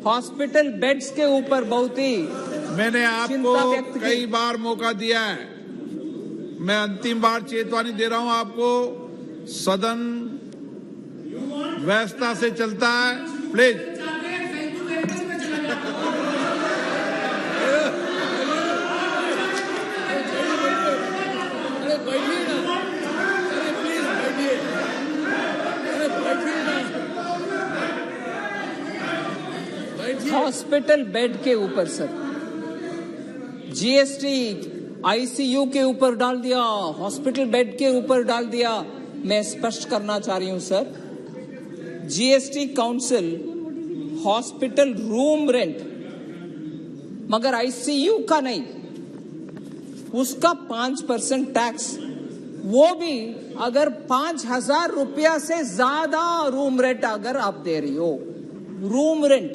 हॉस्पिटल बेड्स के ऊपर बहुत ही मैंने आपको कई बार मौका दिया है, मैं अंतिम बार चेतावनी दे रहा हूं आपको। सदन व्यवस्था से चलता है, प्लीज। हॉस्पिटल बेड के ऊपर सर जीएसटी आईसीयू के ऊपर डाल दिया, हॉस्पिटल बेड के ऊपर डाल दिया। मैं स्पष्ट करना चाह रही हूं sir, GST council hospital room rent, मगर आईसीयू का नहीं, उसका 5% टैक्स, वो भी अगर 5,000 रुपया से ज्यादा रूम रेंट अगर आप दे रही हो, रूम रेंट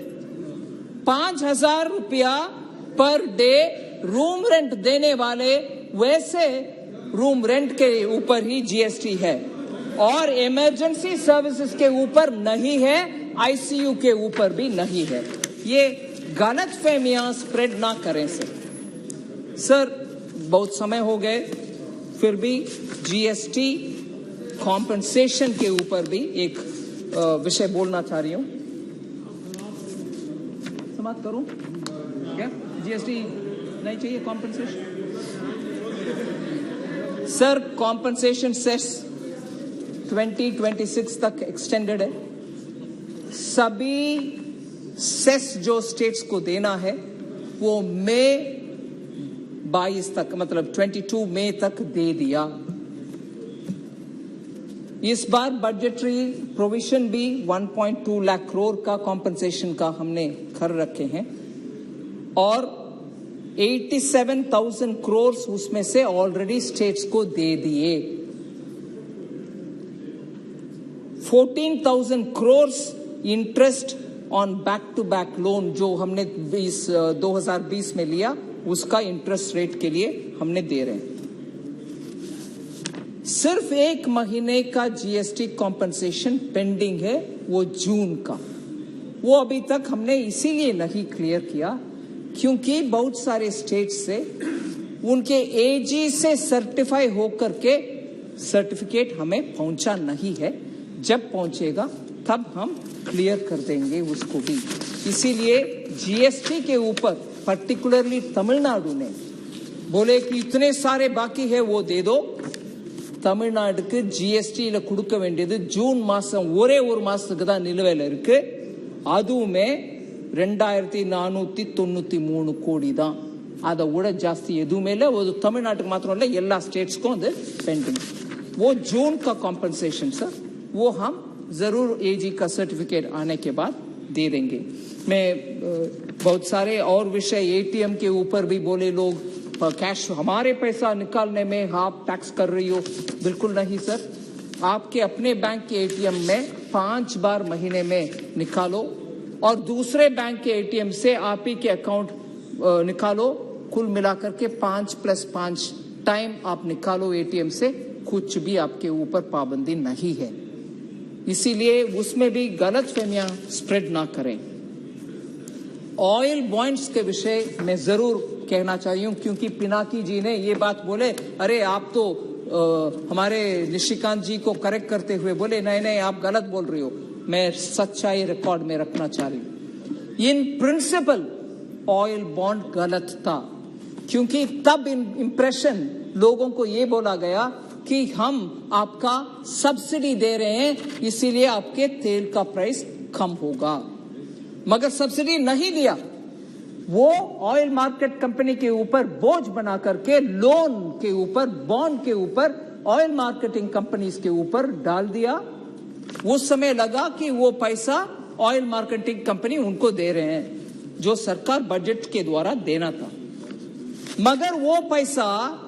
5,000 रुपया पर डे रूम रेंट देने वाले, वैसे रूम रेंट के ऊपर ही जीएसटी है और इमरजेंसी सर्विसेज के ऊपर नहीं है, आईसीयू के ऊपर भी नहीं है। ये गलतफहमियां स्प्रेड ना करें सर। बहुत समय हो गए, फिर भी जीएसटी कॉम्पेंसेशन के ऊपर भी एक विषय बोलना चाह रही हूं। समाप्त करूं क्या? जीएसटी नहीं चाहिए कॉम्पेंसेशन? सर कॉम्पनसेशन सेस 2026 तक एक्सटेंडेड है। सभी सेस जो स्टेट्स को देना है वो मई 22 तक, मतलब 22 मई तक दे दिया। इस बार बजटरी प्रोविजन भी 1.2 लाख करोड़ का कॉम्पनसेशन का हमने कर रखे हैं और 87,000 करोड़ उसमें से ऑलरेडी स्टेट्स को दे दिए। 14,000 crore interest on back to back loan जो हमने 2020 में लिया, उसका इंटरेस्ट रेट के लिए हमने दे रहे हैं। सिर्फ 1 महीने का जीएसटी कॉम्पनसेशन पेंडिंग है, वो जून का। वो अभी तक हमने इसीलिए नहीं क्लियर किया क्योंकि बहुत सारे स्टेट्स से उनके एजी से सर्टिफाई होकर के सर्टिफिकेट हमें पहुंचा नहीं है। जब पहुंचेगा तब हम क्लियर कर देंगे उसको भी। इसीलिए जीएसटी के ऊपर पर्टिकुलरली तमिलनाडु ने बोले कि इतने सारे बाकी है वो दे दो। தமிழ்நாடுக்கு ஜிஎஸ்டில கொடுக்க வேண்டியது ஜூன் மாசம் ஒரே ஒரு மாசத்துக்கு தான் நிலுவையில் இருக்கு. அதுவுமே 2493 கோடி தான். அதை விட ஜாஸ்தி எதுவுமே இல்லை. ஒரு தமிழ்நாட்டுக்கு மாத்திரம் இல்லை, எல்லா ஸ்டேட்ஸ்க்கும் அது पेंडिंग। वो जून का कॉम्पनसेशन सर वो हम जरूर एजी का सर्टिफिकेट आने के बाद दे देंगे। मैं बहुत सारे और विषय एटीएम के ऊपर भी बोले लोग कैश हमारे पैसा निकालने में आप टैक्स कर रही हो। बिल्कुल नहीं सर, आपके अपने बैंक के एटीएम में 5 बार महीने में निकालो और दूसरे बैंक के एटीएम से आप ही के अकाउंट निकालो। कुल मिलाकर के 5+5 टाइम आप निकालो एटीएम से, कुछ भी आपके ऊपर पाबंदी नहीं है। इसीलिए उसमें भी गलत फहमियां स्प्रेड ना करें। ऑयल बॉन्ड्स के विषय में जरूर कहना चाहिए क्योंकि पिनाकी जी ने ये बात बोले, अरे आप तो हमारे निशिकांत जी को करेक्ट करते हुए बोले नहीं नहीं आप गलत बोल रही हो। मैं सच्चाई रिकॉर्ड में रखना चाह रही हूं। इन प्रिंसिपल ऑयल बॉन्ड गलत था क्योंकि तब इंप्रेशन लोगों को ये बोला गया कि हम आपका सब्सिडी दे रहे हैं इसीलिए आपके तेल का प्राइस कम होगा, मगर सब्सिडी नहीं दिया। वो ऑयल मार्केट कंपनी के ऊपर बोझ बना करके लोन के ऊपर, बॉन्ड के ऊपर, ऑयल मार्केटिंग कंपनीज के ऊपर डाल दिया। उस समय लगा कि वो पैसा ऑयल मार्केटिंग कंपनी उनको दे रहे हैं जो सरकार बजट के द्वारा देना था, मगर वो पैसा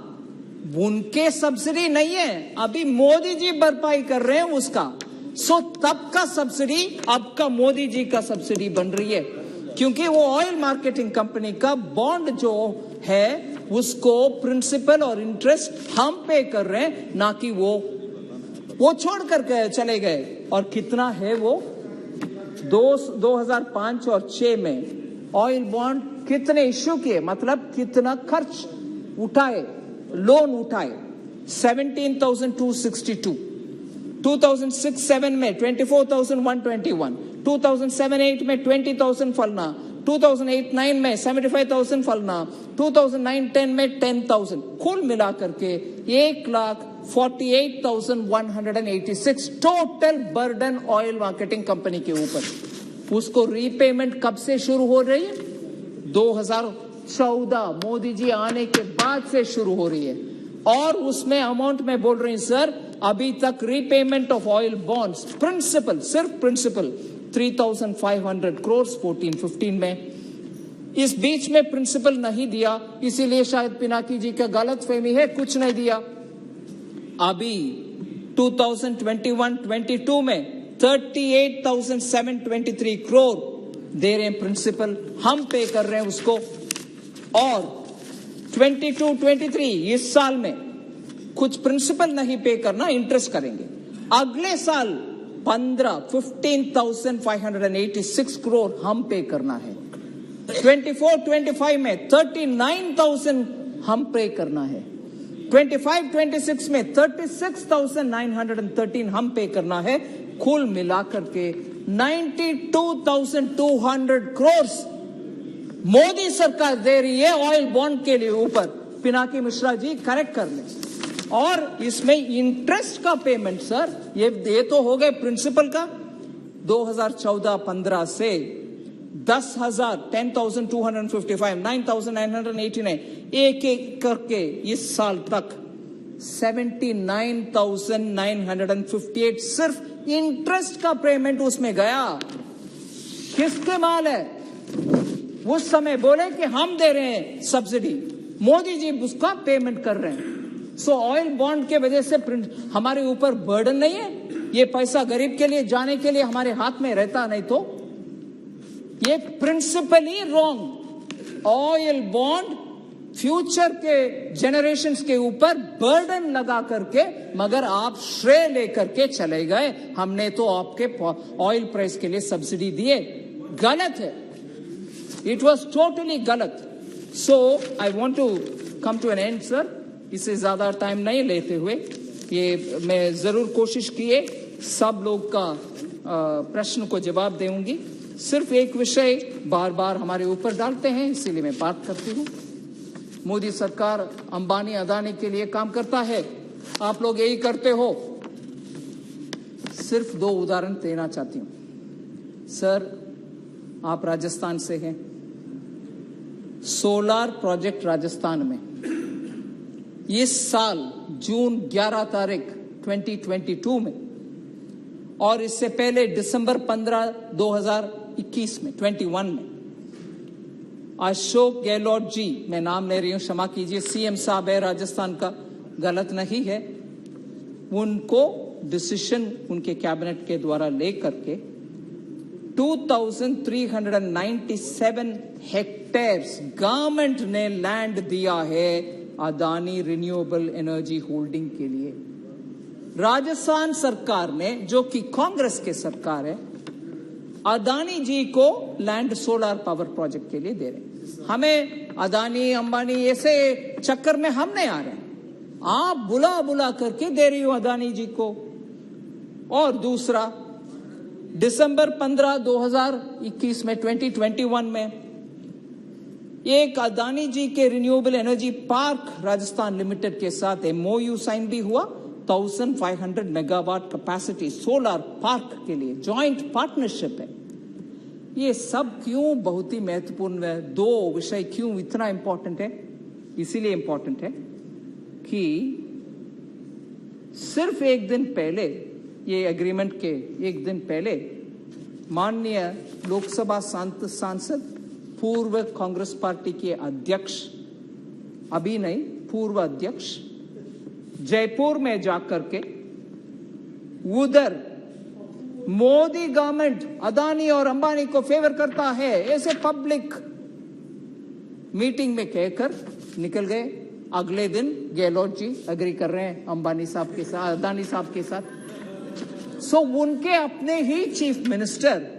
उनके सब्सिडी नहीं है, अभी मोदी जी भरपाई कर रहे हैं उसका। सो तब का सब्सिडी अब का मोदी जी का सब्सिडी बन रही है क्योंकि वो ऑयल मार्केटिंग कंपनी का बॉन्ड जो है उसको प्रिंसिपल और इंटरेस्ट हम पे कर रहे हैं, ना कि वो छोड़ कर चले गए। और कितना है वो 2005 और 6 में ऑयल बॉन्ड कितने इश्यू किए, मतलब कितना खर्च उठाए, लोन उठाए 17,262, 2006-7 में 24,121, 2007-8 में 20,000 फलना, 2008-9 में 75,000 फलना, 2009-10 में 10,000, कुल मिलाकर के 1,48,186 total burden oil marketing company के ऊपर। उसको रीपेमेंट कब से शुरू हो रही है? 2014 मोदी जी आने के बाद से शुरू हो रही है और उसमें अमाउंट में बोल रही सर अभी तक repayment of oil bonds principal, सिर्फ प्रिंसिपल 3,500 करोड़ 14-15 में। इस बीच में प्रिंसिपल नहीं दिया, इसीलिए शायद पिनाकी जी का गलत फहमी है, कुछ नहीं दिया। अभी 2021-22 में 38,723 करोड़ दे रहे हैं प्रिंसिपल, हम पे कर रहे हैं उसको। और 22-23 इस साल में कुछ प्रिंसिपल नहीं पे करना, इंटरेस्ट करेंगे। अगले साल 15,586 करोड़ हम पे करना है। 24-25 में 39,000 हम पे करना है। 25-26 में 36,913 हम पे करना है। कुल मिलाकर के 92,200 करोड़ मोदी सरकार दे रही है ऑयल बॉन्ड के लिए ऊपर। पिनाकी मिश्रा जी करेक्ट कर लें। और इसमें इंटरेस्ट का पेमेंट सर, ये तो हो गए प्रिंसिपल का। 2014-15 से 10,255, 9,989 एक एक करके इस साल तक 79,958 सिर्फ इंटरेस्ट का पेमेंट उसमें गया। किसके माल है? उस समय बोले कि हम दे रहे हैं सब्सिडी, मोदी जी उसका पेमेंट कर रहे हैं। सो ऑयल बॉन्ड के वजह से हमारे ऊपर बर्डन नहीं है, ये पैसा गरीब के लिए जाने के लिए हमारे हाथ में रहता, नहीं तो ये principally wrong. Oil bond future के जनरेशंस के ऊपर बर्डन लगा करके, मगर आप श्रेय लेकर के चले गए। हमने तो आपके ऑयल प्राइस के लिए सब्सिडी दिए, गलत है, इट वॉज टोटली गलत। So I want to come to an end sir, इससे ज्यादा टाइम नहीं लेते हुए, ये मैं जरूर कोशिश किए सब लोग का प्रश्न को जवाब दूंगी। सिर्फ एक विषय बार बार हमारे ऊपर डालते हैं, इसीलिए मैं बात करती हूं। मोदी सरकार अंबानी अदानी के लिए काम करता है, आप लोग यही करते हो। सिर्फ 2 उदाहरण देना चाहती हूं सर। आप राजस्थान से हैं, सोलार प्रोजेक्ट राजस्थान में इस साल जून 11 तारीख 2022 में, और इससे पहले दिसंबर 15 2021 में 21 में अशोक गहलोत जी, मैं नाम ले रही हूं, क्षमा कीजिए, सीएम साहब है राजस्थान का, गलत नहीं है, उनको डिसीजन उनके कैबिनेट के द्वारा लेकर के 2397 हेक्टेयर्स गवर्नमेंट ने लैंड दिया है अदानी रिन्यूएबल एनर्जी होल्डिंग के लिए। राजस्थान सरकार ने, जो कि कांग्रेस के सरकार है, अदानी जी को लैंड सोलर पावर प्रोजेक्ट के लिए दे रहे हैं। हमें अदानी अंबानी ऐसे चक्कर में हम नहीं आ रहे, आप बुला बुला करके दे रही हो अदानी जी को। और दूसरा, दिसंबर 15 2021 में 2021 में एक अदानी जी के renewable energy park Rajasthan limited के साथ MOU साइन भी हुआ, 1500 मेगावाट कैपेसिटी सोलर पार्क के लिए जॉइंट पार्टनरशिप है। ये सब क्यों बहुत ही महत्वपूर्ण है? 2 विषय क्यों इतना इंपॉर्टेंट है? इसीलिए इंपॉर्टेंट है कि सिर्फ एक दिन पहले, ये एग्रीमेंट के एक दिन पहले, माननीय लोकसभा सांसद, पूर्व कांग्रेस पार्टी के अध्यक्ष, अभी नहीं पूर्व अध्यक्ष, जयपुर में जाकर के उधर मोदी गवर्नमेंट अदानी और अंबानी को फेवर करता है ऐसे पब्लिक मीटिंग में कहकर निकल गए। अगले दिन गहलोत जी एग्री कर रहे हैं अंबानी साहब के साथ, अदानी साहब के साथ। सो उनके अपने ही चीफ मिनिस्टर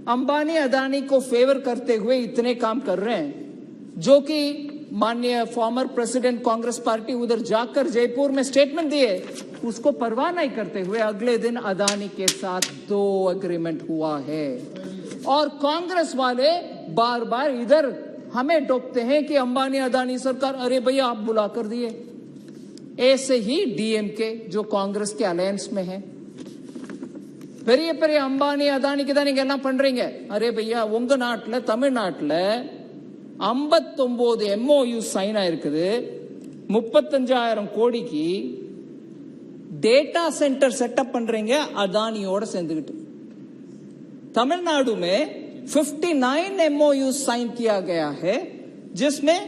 अंबानी अदानी को फेवर करते हुए इतने काम कर रहे हैं, जो कि माननीय फॉर्मर प्रेसिडेंट कांग्रेस पार्टी उधर जाकर जयपुर में स्टेटमेंट दिए, उसको परवाह नहीं करते हुए अगले दिन अदानी के साथ 2 एग्रीमेंट हुआ है। और कांग्रेस वाले बार बार इधर हमें टोकते हैं कि अंबानी अदानी सरकार, अरे भैया आप बुला कर दिए। ऐसे ही डीएमके जो कांग्रेस के अलायंस में है, பெரிய பெரிய அம்பானி அதானிக்கு தான் நீங்க எல்லாம் பண்றீங்க. அரே பையா, உங்க நாட்டுல தமிழ்நாட்டுல 59 MOU சைன் ஆயிருக்குது. 35,000 கோடிக்கு डेटा सेंटर सेटअप பண்றீங்க अदानियोட சேர்ந்துக்கிட்டு. तमिलनाडु में 59 MOU साइन किया गया है, जिसमें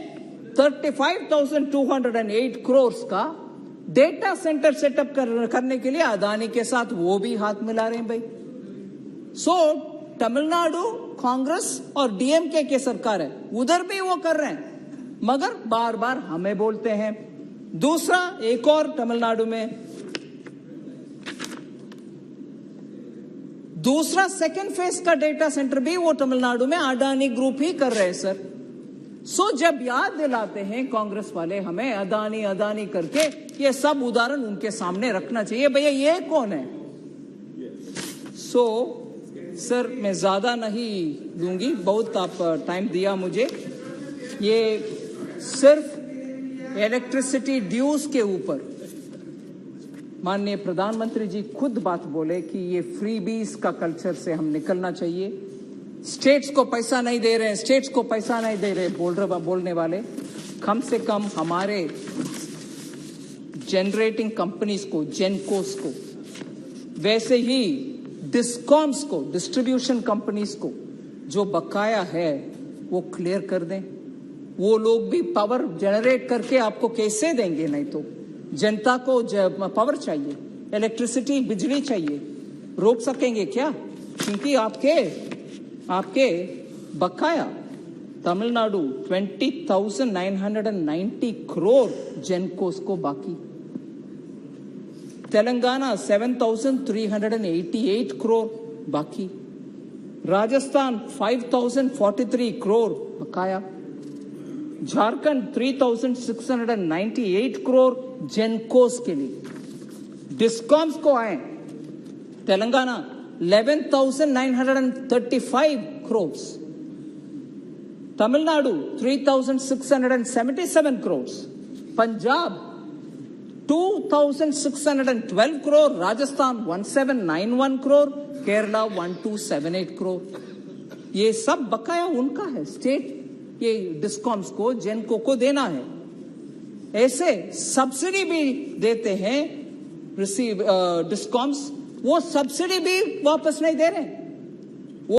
35,208 करोड़ का डेटा सेंटर सेटअप करने के लिए अदानी के साथ वो भी हाथ मिला रहे हैं भाई। सो तमिलनाडु कांग्रेस और डीएमके के सरकार है, उधर भी वो कर रहे हैं, मगर बार बार हमें बोलते हैं। दूसरा, एक और तमिलनाडु में दूसरा सेकेंड फेज का डेटा सेंटर भी वो तमिलनाडु में अदानी ग्रुप ही कर रहे हैं सर। सो जब याद दिलाते हैं कांग्रेस वाले हमें अदानी अदानी करके, ये सब उदाहरण उनके सामने रखना चाहिए, भैया ये कौन है। सो सर मैं ज्यादा नहीं दूंगी, बहुत आप टाइम दिया मुझे। ये सिर्फ इलेक्ट्रिसिटी ड्यूज के ऊपर माननीय प्रधानमंत्री जी खुद बात बोले कि ये फ्रीबीज का कल्चर से हम निकलना चाहिए। स्टेट्स को पैसा नहीं दे रहे, स्टेट्स को पैसा नहीं दे रहे बोलने वाले कम से कम हमारे जनरेटिंग कंपनीज को, जेनकोस को, वैसे ही डिस्कॉम्स को, डिस्ट्रीब्यूशन कंपनीज को जो बकाया है वो क्लियर कर दें। वो लोग भी पावर जनरेट करके आपको कैसे देंगे? नहीं तो जनता को पावर चाहिए, इलेक्ट्रिसिटी, बिजली चाहिए, रोक सकेंगे क्या? क्योंकि आपके बकाया तमिलनाडु 20,990 करोड़ जेनकोस को बाकी, तेलंगाना 7,388 करोड़ बाकी, राजस्थान 5,043 करोड़ बकाया, झारखंड 3,698 करोड़ जेनकोस के लिए। डिस्कॉम्स को आए तेलंगाना 11,935 करोड़, तमिलनाडु 3,677 करोड़, पंजाब 2,612 करोड़, राजस्थान 1,791 करोड़, केरला 1,278 करोड़। ये सब बकाया उनका है, स्टेट ये डिस्कॉम्स को, जेनको को देना है। ऐसे सब्सिडी भी देते हैं डिस्कॉम्स, वो सब्सिडी भी वापस नहीं दे रहे।